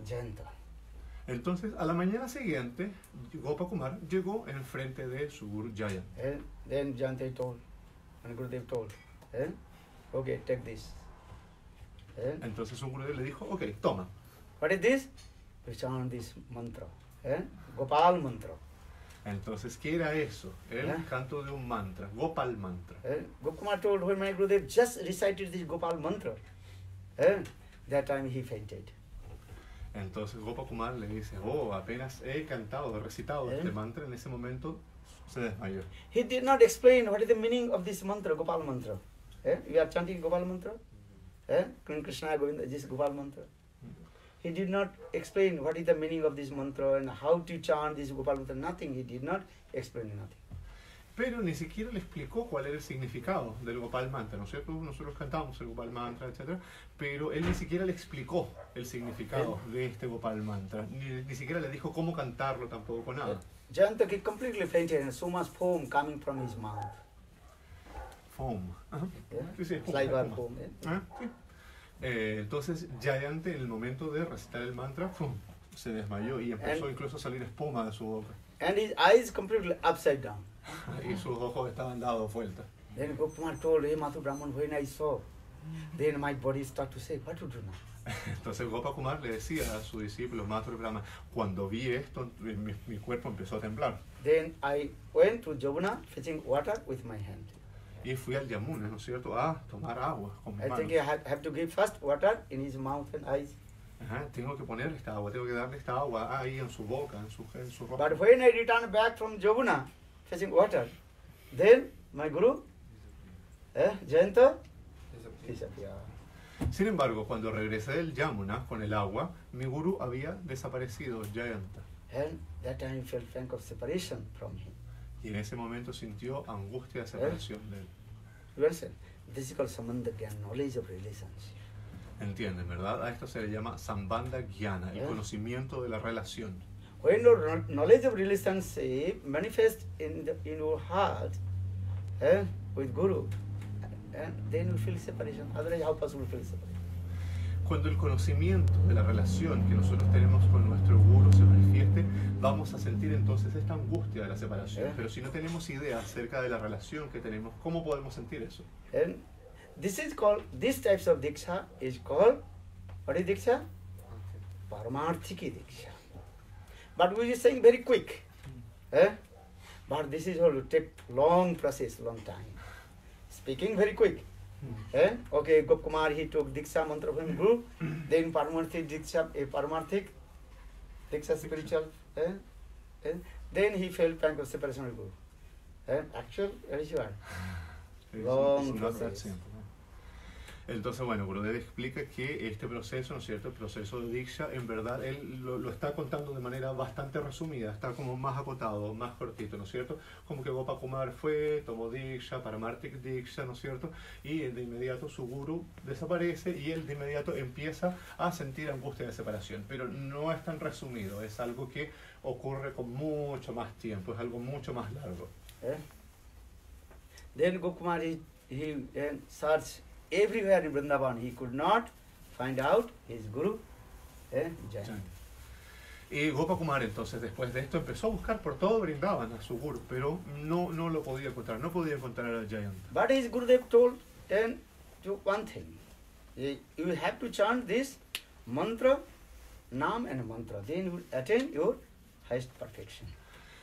Jayanta. Entonces, a la mañana siguiente, Gopakumar llegó en frente de su guru Jayant. Then Jayanta told, and Gurudev told, okay, take this. Entonces su Gurudev le dijo, ok, toma. What is this? We chant this mantra, Gopal mantra. Entonces, ¿qué era eso? El canto de un mantra, Gopal mantra. Gopakumar told, when my Gurudev just recited this Gopal mantra, that time he fainted. Entonces Gopakumar le dice, oh, apenas he cantado, recitado este mantra, en ese momento se desmayó. He did not explain what is the meaning of this mantra, Gopal mantra. We are chanting Gopal mantra. Krishna Govinda, this Gopal mantra. He did not explain what is the meaning of this mantra and how to chant this Gopal mantra. Nothing. He did not explain nothing. Pero ni siquiera le explicó cuál era el significado del Gopal Mantra, ¿no es cierto? Nosotros cantamos el Gopal Mantra, etc. Pero él ni siquiera le explicó el significado de este Gopal Mantra. Ni siquiera le dijo cómo cantarlo tampoco, nada. Jayanta completely fainted and so much foam coming from his mouth. Foam. Sí, sí, It's like our foam. Sí. Entonces, Jayanta en el momento de recitar el mantra, se desmayó y empezó incluso a salir espuma de su boca. And his eyes completely upside down. Y sus ojos estaban dados vuelta. Then Gopakumar told, hey Mathu Brahman, when I saw, then my body started to say, what to do now? Entonces Gopakumar le decía a su discípulo Mathura Brahma, cuando vi esto, mi cuerpo empezó a temblar. Then I went to Jamuna fetching water with my hand. Y fui al Yamuna, ¿no es cierto?, a tomar agua con mis I manos. think I have to give first water in his mouth and eyes. Tengo que ponerle esta agua, tengo que darle esta agua ahí en su boca, en su rostro. But when I returned back from Jamuna fetching water, then my Guru, Jayanta, disappeared. Sin embargo, cuando regresé del Yamuna con el agua, mi gurú había desaparecido, Jayanta. And that time he felt pang of separation from him. Y en ese momento sintió angustia de separación de él. You understand? This is called Sambandha Gyan, knowledge of relationship. ¿Entienden, verdad? A esto se le llama Sambandha Gyana, el conocimiento de la relación. When your knowledge of relationship manifests in your heart with Guru, then you feel separation. Otherwise, how possible to feel separation? Cuando el conocimiento de la relación que nosotros tenemos con nuestro guru se manifieste, vamos a sentir entonces esta angustia de la separación. Pero si no tenemos idea acerca de la relación que tenemos, ¿cómo podemos sentir eso? And this is called, this types of diksha is called, what is diksha? Paramarthiki diksha. But we are saying very quick. But this is all to take long process, long time. Speaking very quick. Okay, Gopakumar, he took Diksha mantra from Guru, then Paramarthik Diksha, Paramarthik Diksha spiritual, then he felt pang of separation of Guru. Actual, very sure. Long process. Entonces, bueno, Gurudev explica que este proceso, ¿no es cierto?, el proceso de Diksha, en verdad, él lo está contando de manera bastante resumida, está como más acotado, más cortito, ¿no es cierto? Como que Gopakumar fue, tomó Diksha, Paramarthik Diksha, ¿no es cierto? Y de inmediato su guru desaparece y él de inmediato empieza a sentir angustia de separación. Pero no es tan resumido, es algo que ocurre con mucho más tiempo, es algo mucho más largo. Then Gopakumar, he searched everywhere in Vrindavan. He could not find out his Guru, Jayanta. Y Gopakumar entonces después de esto empezó a buscar por todo Vrindavan a su guru, pero no lo podía encontrar, no podía encontrar a Jayanta. But his Gurudev told then to one thing. You have to chant this mantra, Nam and mantra. Then you will attain your highest perfection.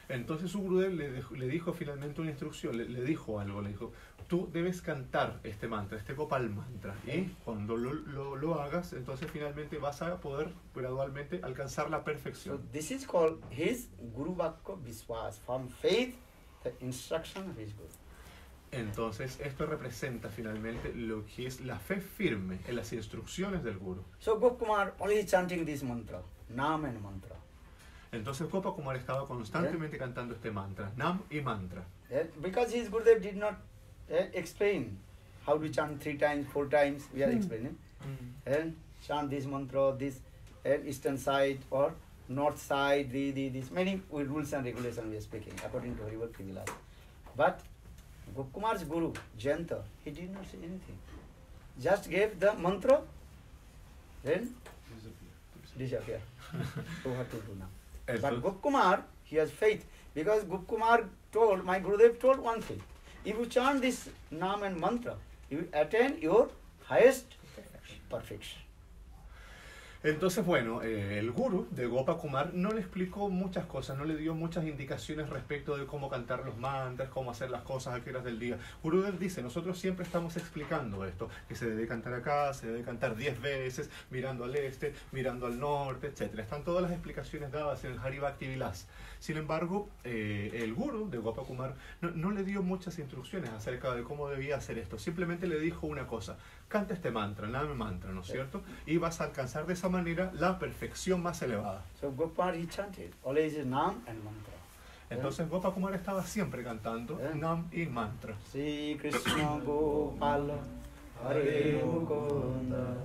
Entonces su Gurudev le dijo finalmente una instrucción, le dijo algo, le dijo, tú debes cantar este mantra, este Gopal mantra, y cuando lo hagas, entonces finalmente vas a poder gradualmente alcanzar la perfección. So this is called his Guru Vakya Viswas, from faith, the instruction of his Guru. Entonces esto representa finalmente lo que es la fe firme en las instrucciones del Guru. So Gopakumar only chanting this mantra, Nam and mantra. Entonces Gopakumar estaba constantemente cantando este mantra, Nam y mantra. Because his Gurudev did not explain how to chant 3 times, 4 times, we are explaining. chant this mantra, this eastern side or north side, this many rules and regulations we are speaking according to Haribhakti Vilas. But Gopkumar's guru, Jayanta, he did not say anything. Just gave the mantra, then disappear. So what to do now? But Gopkumar, he has faith, because Gopkumar told, my Gurudev told one thing: if you chant this Nam and mantra, you will attain your highest perfection. Entonces, bueno, el guru de Gopa Kumar no le explicó muchas cosas, no le dio muchas indicaciones respecto de cómo cantar los mantras, cómo hacer las cosas a qué horas del día. Gurudev dice, nosotros siempre estamos explicando esto, que se debe cantar acá, se debe cantar 10 veces, mirando al este, mirando al norte, etc. Están todas las explicaciones dadas en el Haribhakti Vilas. Sin embargo, el guru de Gopa Kumar no le dio muchas instrucciones acerca de cómo debía hacer esto. Simplemente le dijo una cosa: canta este mantra, Nam mantra, ¿no es cierto? Y vas a alcanzar de esa manera la perfección más elevada. So Gopal, he chanted always Nam and mantra. Entonces Gopa Kumar estaba siempre cantando Nam y mantra. Sri Krishna Gopala Hare Mukunda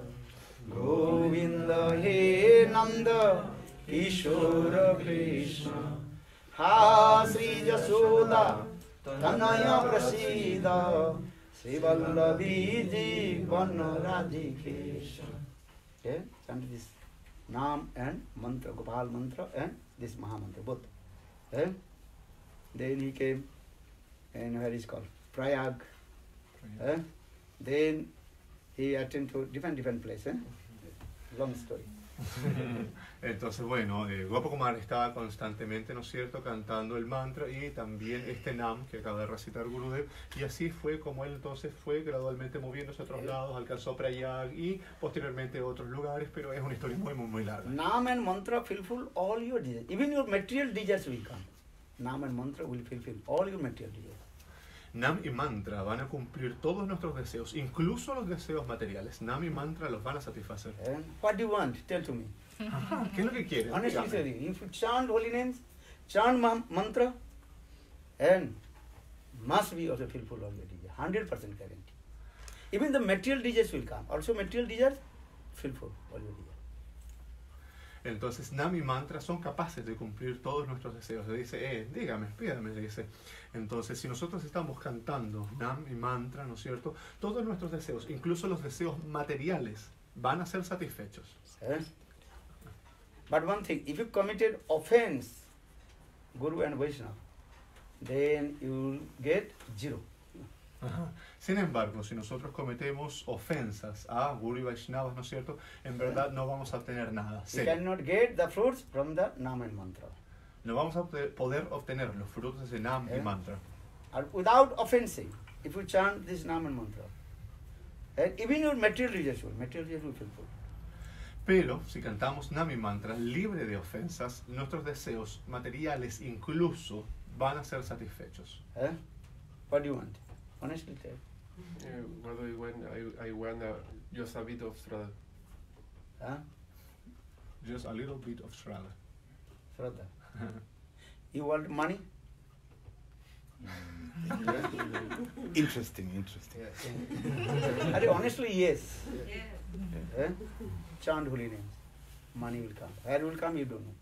Govinda He Nanda Kishora Krishna Ha Sri Yasoda Tanaya Prasida Sri Vallavi Jivana Radhikesha. Okay, chant this Nam and mantra, Gopal mantra and this Maha mantra, both. Okay? Then he came, and where is called Prayag. Then he attended to different places. Long story. Entonces, bueno, Gopa Kumar estaba constantemente, ¿no es cierto?, cantando el mantra y también este Nam que acaba de recitar Gurudev, y así fue como él entonces fue gradualmente moviéndose a otros lados, alcanzó Prayag y posteriormente otros lugares, pero es una historia muy larga. Nam and mantra fulfill all your desires. Even your material desires will come. Nam and mantra will fulfill all your material desires. Nam y mantra van a cumplir todos nuestros deseos, incluso los deseos materiales. Nam y mantra los van a satisfacer. And what do you want? Tell to me. ¿Qué es lo que quieren? Honestly tell you, if you chant holy names, chant mantra, and must be also fulfill all your desires. 100% guarantee. Even the material desires will come. Also material desires fulfill all your desires. Entonces Nam y mantra son capaces de cumplir todos nuestros deseos. Le dice, dígame, pídame, le dice. Entonces, si nosotros estamos cantando Nam y mantra, ¿no es cierto?, todos nuestros deseos, incluso los deseos materiales, van a ser satisfechos. But one thing, if you committed offense, Guru and Vaishnava, then you will get 0. Ajá. Sin embargo, si nosotros cometemos ofensas a Guru y Vaishnavas, ¿no es cierto?, en verdad no vamos a obtener nada. You cannot get the fruits from the Nam and mantra. No vamos a poder obtener los frutos de Nam y mantra. And without offensing, if you chant this Nam and mantra, and even your material desires will fulfill. Pero si cantamos Nam y mantra libre de ofensas, nuestros deseos materiales incluso van a ser satisfechos. What do you want? Honestly tell. What do you want? I want just a bit of Shraddha. Just a little bit of Shraddha. Shraddha. You want money? Interesting. Honestly, yes. Yeah. Chant holy names. Money will come. Where will come, you don't know.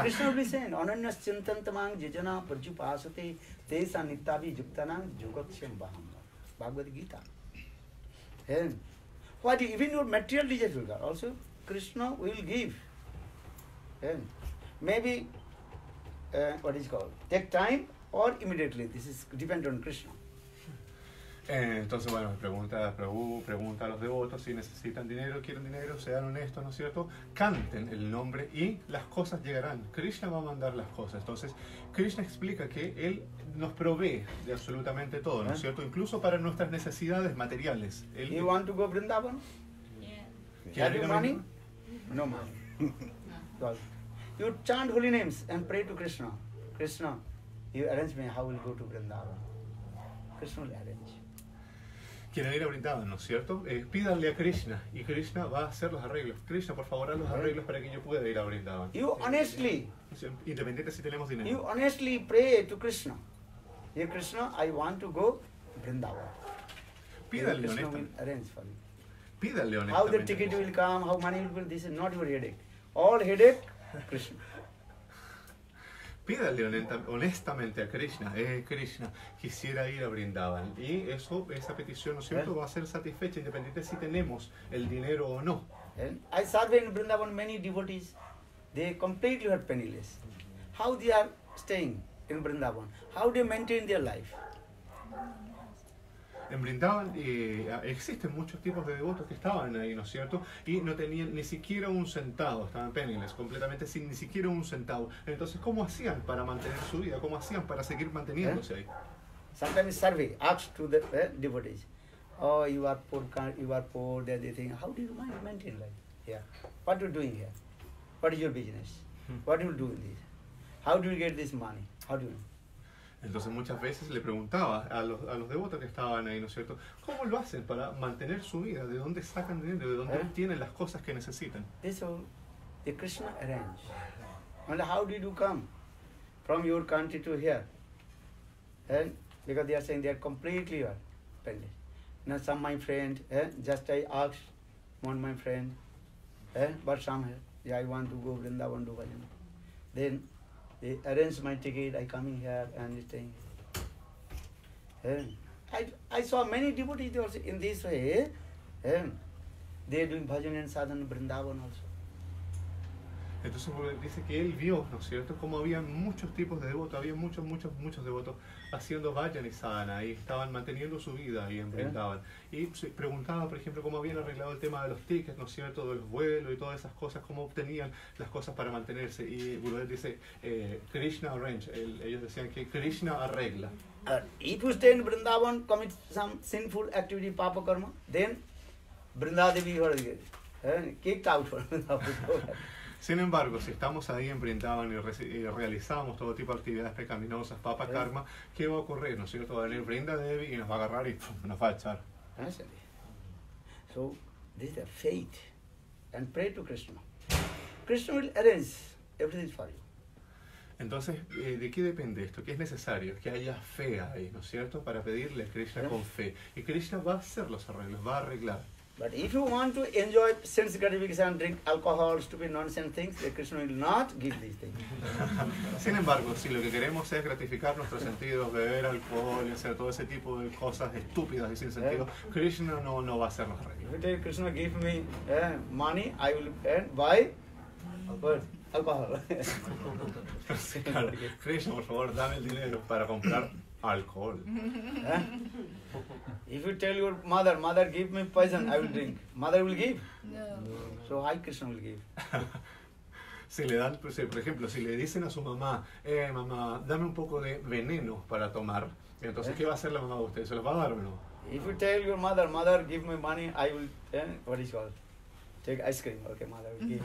Krishna will be saying, Ananyas chintantamang jajana parjupasate tesa nittavi yuktanang yogakshyam baham. Bhagavad Gita. And what even your material desires will come. Also, Krishna will give. And maybe, what is called, take time or immediately. This is depend on Krishna. Entonces, bueno, pregunta a los devotos si necesitan dinero, quieren dinero, sean honestos, ¿no es cierto? Canten el nombre y las cosas llegarán. Krishna va a mandar las cosas. Entonces, Krishna explica que Él nos provee de absolutamente todo, ¿no es cierto? Incluso para nuestras necesidades materiales. You want to go Vrindavan? Yeah. Have you money? No money. Well, you chant holy names and pray to Krishna. Krishna, you arrange me how we'll go to Vrindavan. Krishna will arrange. Quieren ir a Vrindavan, ¿no es cierto? Pídanle a Krishna y Krishna va a hacer los arreglos. Krishna, por favor, haz los arreglos para que yo pueda ir a Vrindavan. You honestly, Independiente si tenemos you dinero. honestly pray to Krishna. Dear Krishna, I want to go Vrindavan. Pídanle Krishna will honestamente. arrange for you. Pídale How the honestamente. ticket a Krishna. will come, how money will come, this is not your headache. All headache, Krishna. Pídale honestamente a Krishna, Krishna, quisiera ir a Brindavan. Y esa petición, ¿no es cierto?, va a ser satisfecha independiente si tenemos el dinero o no. And I survey in Vrindavan many devotees, they completely are penniless. How they are staying in Vrindavan? How they maintain their life? En Brindavan existen muchos tipos de devotos que estaban ahí, ¿no es cierto? Y no tenían ni siquiera un centavo, estaban penniless, completamente sin ni siquiera un centavo. Entonces, ¿cómo hacían para mantener su vida? ¿Cómo hacían para seguir manteniéndose ahí? Sometimes survey asks to the devotees, oh, you are poor, they think, how do you maintain life? Yeah. What are you doing here? What is your business? What do you do in this? How do you get this money? How do you know? Entonces muchas veces le preguntaba a los devotos que estaban ahí, ¿no es cierto? ¿Cómo lo hacen para mantener su vida? ¿De dónde sacan dinero? ¿De dónde obtienen las cosas que necesitan? This all the Krishna arranged. And how did you come from your country to here? And because they are saying they are completely pendant. Now some my friend, just I asked one my friend, but some yeah, I want to go Vrindavan to Bhajan. Then they arrange my ticket, I coming here and staying here. I saw many devotees also in this way. They are doing bhajan and sadhana in Vrindavan also. Entonces dice que él vio, ¿no es cierto?, cómo había muchos tipos de devotos, había muchos devotos haciendo vayan y sadhana y estaban manteniendo su vida ahí en Vrindavan. Y se preguntaba, por ejemplo, cómo habían arreglado el tema de los tickets, ¿no es cierto?, de los vuelos y todas esas cosas, cómo obtenían las cosas para mantenerse. Y Gurudev dice, Krishna arrange, ellos decían que Krishna arregla. If you stay in Vrindavan, commit some sinful activity, papa karma, then Vrindadevi was kicked out from Vrindavan. Sin embargo, si estamos ahí en Brindavan y realizamos todo tipo de actividades pecaminosas, papa karma, ¿qué va a ocurrir? ¿No es cierto? Va a venir Brindadevi y nos va a agarrar y ¡pum!, nos va a echar. So, this is the faith. And pray to Krishna. Krishna will arrange everything for you. Entonces, ¿de qué depende esto? ¿Qué es necesario? Que haya fe ahí, ¿no es cierto? Para pedirle a Krishna con fe. Y Krishna va a hacer los arreglos, va a arreglar. But if you want to enjoy sense gratification, drink alcohol, stupid nonsense things, the Krishna will not give these things. Sin embargo, si lo que queremos es gratificar nuestros sentidos, beber alcohol y hacer todo ese tipo de cosas estúpidas y sin sentido, Krishna no va a hacer los arreglos. If you tell Krishna, give me money, I will buy alcohol. Claro, Krishna, por favor, dame el dinero para comprar alcohol. If you tell your mother, give me poison, I will drink. Mother will give. No. So why Krishna will give? Si le dan, pues, por ejemplo, si le dicen a su mamá, mamá, dame un poco de veneno para tomar, entonces, ¿qué va a hacer la mamá de usted? ¿Se lo va a dar o no? If you tell your mother, give me money, I will, what is called? Take ice cream. Okay, mother will give.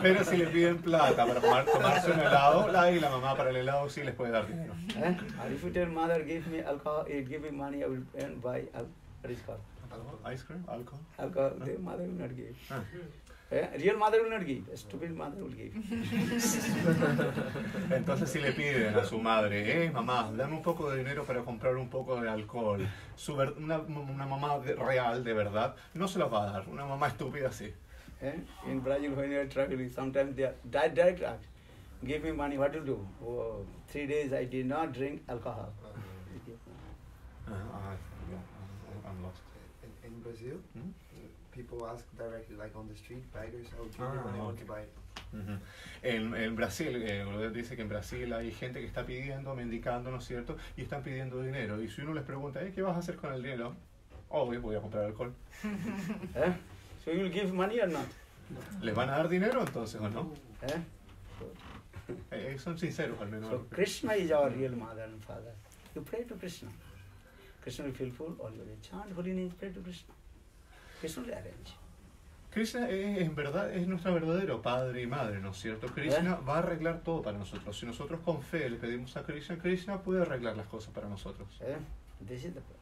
Pero si le piden plata para tomarse un helado, y la mamá para el helado sí les puede dar dinero. Or if you tell mother, give me alcohol, give me money, I will buy, what is called? Ice cream, alcohol. Alcohol, the mother will not give. Ah. Real mother will not give. A stupid mother will give. Entonces si le piden a su madre, mamá, dame un poco de dinero para comprar un poco de alcohol, una mamá real, de verdad, no se los va a dar. Una mamá estúpida sí. In Brazil, when you are traveling, sometimes they are direct ask, give me money, what to do? Oh, 3 days I did not drink alcohol. I'm lost. In Brazil, Hmm? people ask directly, like on the street, beggars, oh, give me money, I want to buy it. Uh-huh. En Brasil, Gurudev dice que en Brasil hay gente que está pidiendo, mendicando, ¿no es cierto? Y están pidiendo dinero. Y si uno les pregunta, ¿qué vas a hacer con el dinero? Oh, voy a comprar alcohol. So you will give money or not? ¿Les van a dar dinero entonces o no? Son sinceros al menos. So Krishna is our real mother and father. You pray to Krishna. Krishna will feel full all your day. Chant holy names, pray to Krishna. Krishna will arrange. Krishna en verdad es nuestro verdadero padre y madre, ¿no es cierto? Krishna va a arreglar todo para nosotros. Si nosotros con fe le pedimos a Krishna, Krishna puede arreglar las cosas para nosotros. This is the problem.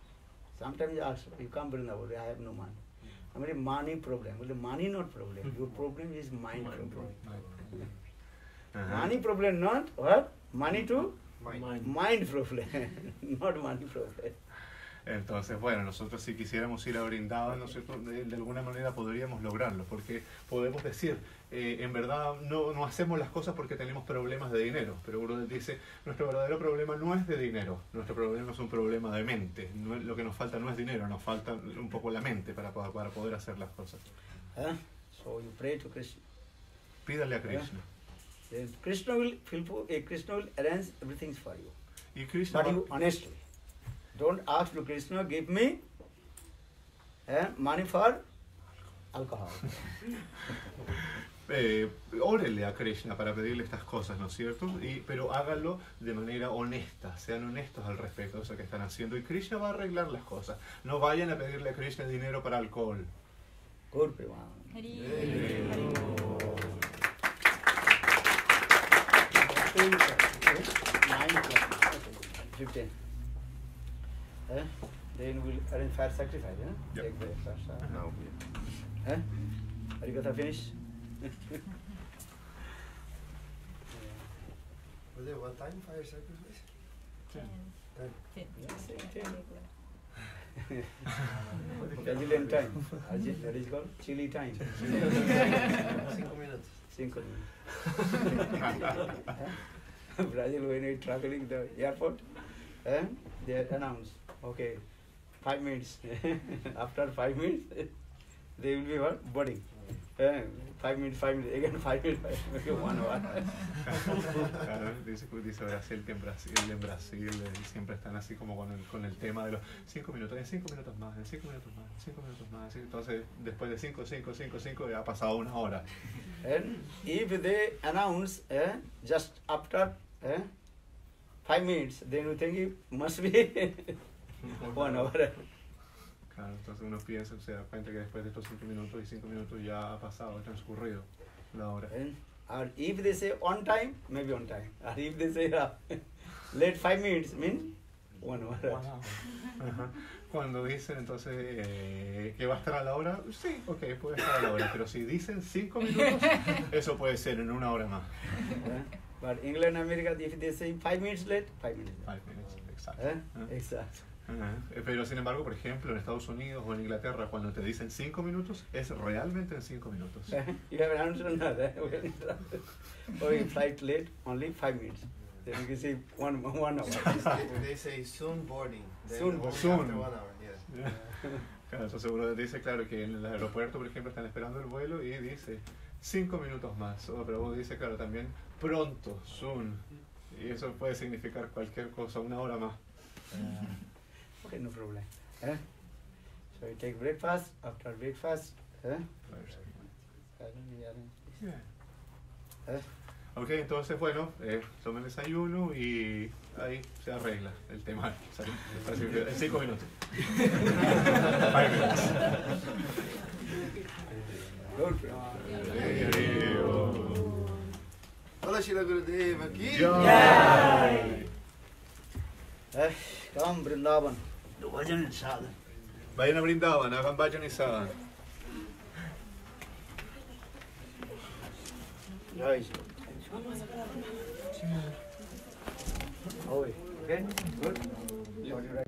Sometimes you ask, you come bring the word, I have no money. I mean, money problem. Well, money not problem. Your problem is mind problem. Money problem not what? Money to? Mind. Mind problem. Not money problem. Entonces, bueno, nosotros si quisiéramos ir a Vrindavan, ¿no es cierto? De alguna manera podríamos lograrlo, porque podemos decir, en verdad no hacemos las cosas porque tenemos problemas de dinero, pero Gurudev dice, nuestro verdadero problema no es de dinero, nuestro problema es un problema de mente. Lo que nos falta no es dinero, nos falta un poco la mente para poder hacer las cosas. So you pray to Krishna. Pídale a Krishna. Then Krishna will arrange everything for you. Y Krishna But you honestly, don't ask to Krishna, give me money for alcohol. Órele a Krishna para pedirle estas cosas, ¿no es cierto? Pero háganlo de manera honesta, sean honestos al respecto de eso que están haciendo y Krishna va a arreglar las cosas. No vayan a pedirle a Krishna dinero para alcohol. Good, Preman. Then we'll arrange fire sacrifice, Yep. Take breakfast. No. Harikatha finish? Was it what time? Fire sacrifice? 10. Brazilian time. That is called Chile time. 5 minutes. 5 minutes. Brazil, when we traveling the airport, they announce, okay, 5 minutes. After 5 minutes, they will be what? Boarding. 5 minutes, again 5 minutes, 1 hour. Dice Brasil que en Brasil siempre están así como con el tema de los 5 minutos, en 5 minutos más, en 5 minutos más, en 5 minutos más. Entonces, después de 5, ya ha pasado 1 hora. And if they announce just after 5 minutes, then you think it must be 1 hour. Claro, entonces uno piensa, se da cuenta que después de estos 5 minutos y 5 minutos ya ha pasado, ha transcurrido la hora. Or if they say on time, maybe on time. Or if they say late 5 minutes, means 1 hour. Ajá. Cuando dicen entonces que va a estar a la hora, sí, ok, puede estar a la hora, pero si dicen 5 minutos, eso puede ser en 1 hora más. But England, America, if they say 5 minutes late, 5 minutes. 5 minutes, exacto. Exacto. Pero sin embargo, por ejemplo, en Estados Unidos o en Inglaterra, cuando te dicen 5 minutos, es realmente en 5 minutos. You have an answer on that. Okay, flight late, only 5 minutes. Then you can say 1 hour. They say soon boarding. Then Soon, only soon. after 1 hour, yes. Claro, entonces uno dice, claro, que en el aeropuerto, por ejemplo, están esperando el vuelo y dice 5 minutos más. Pero uno dice, claro, también pronto, soon. Y eso puede significar cualquier cosa, 1 hora más. Okay, no problem. So you take breakfast. After breakfast, Ok, entonces, bueno, tomen desayuno y ahí se arregla el tema. En 5 minutos. 5 minutes. Hola, Shila Gurudeva ki Jai. Come Vrindavan, do bhajan and sadhana. Vayan a Vrindavan, hagan bhajan y sadhana. Jai Shri. Oh, okay, good. What you write?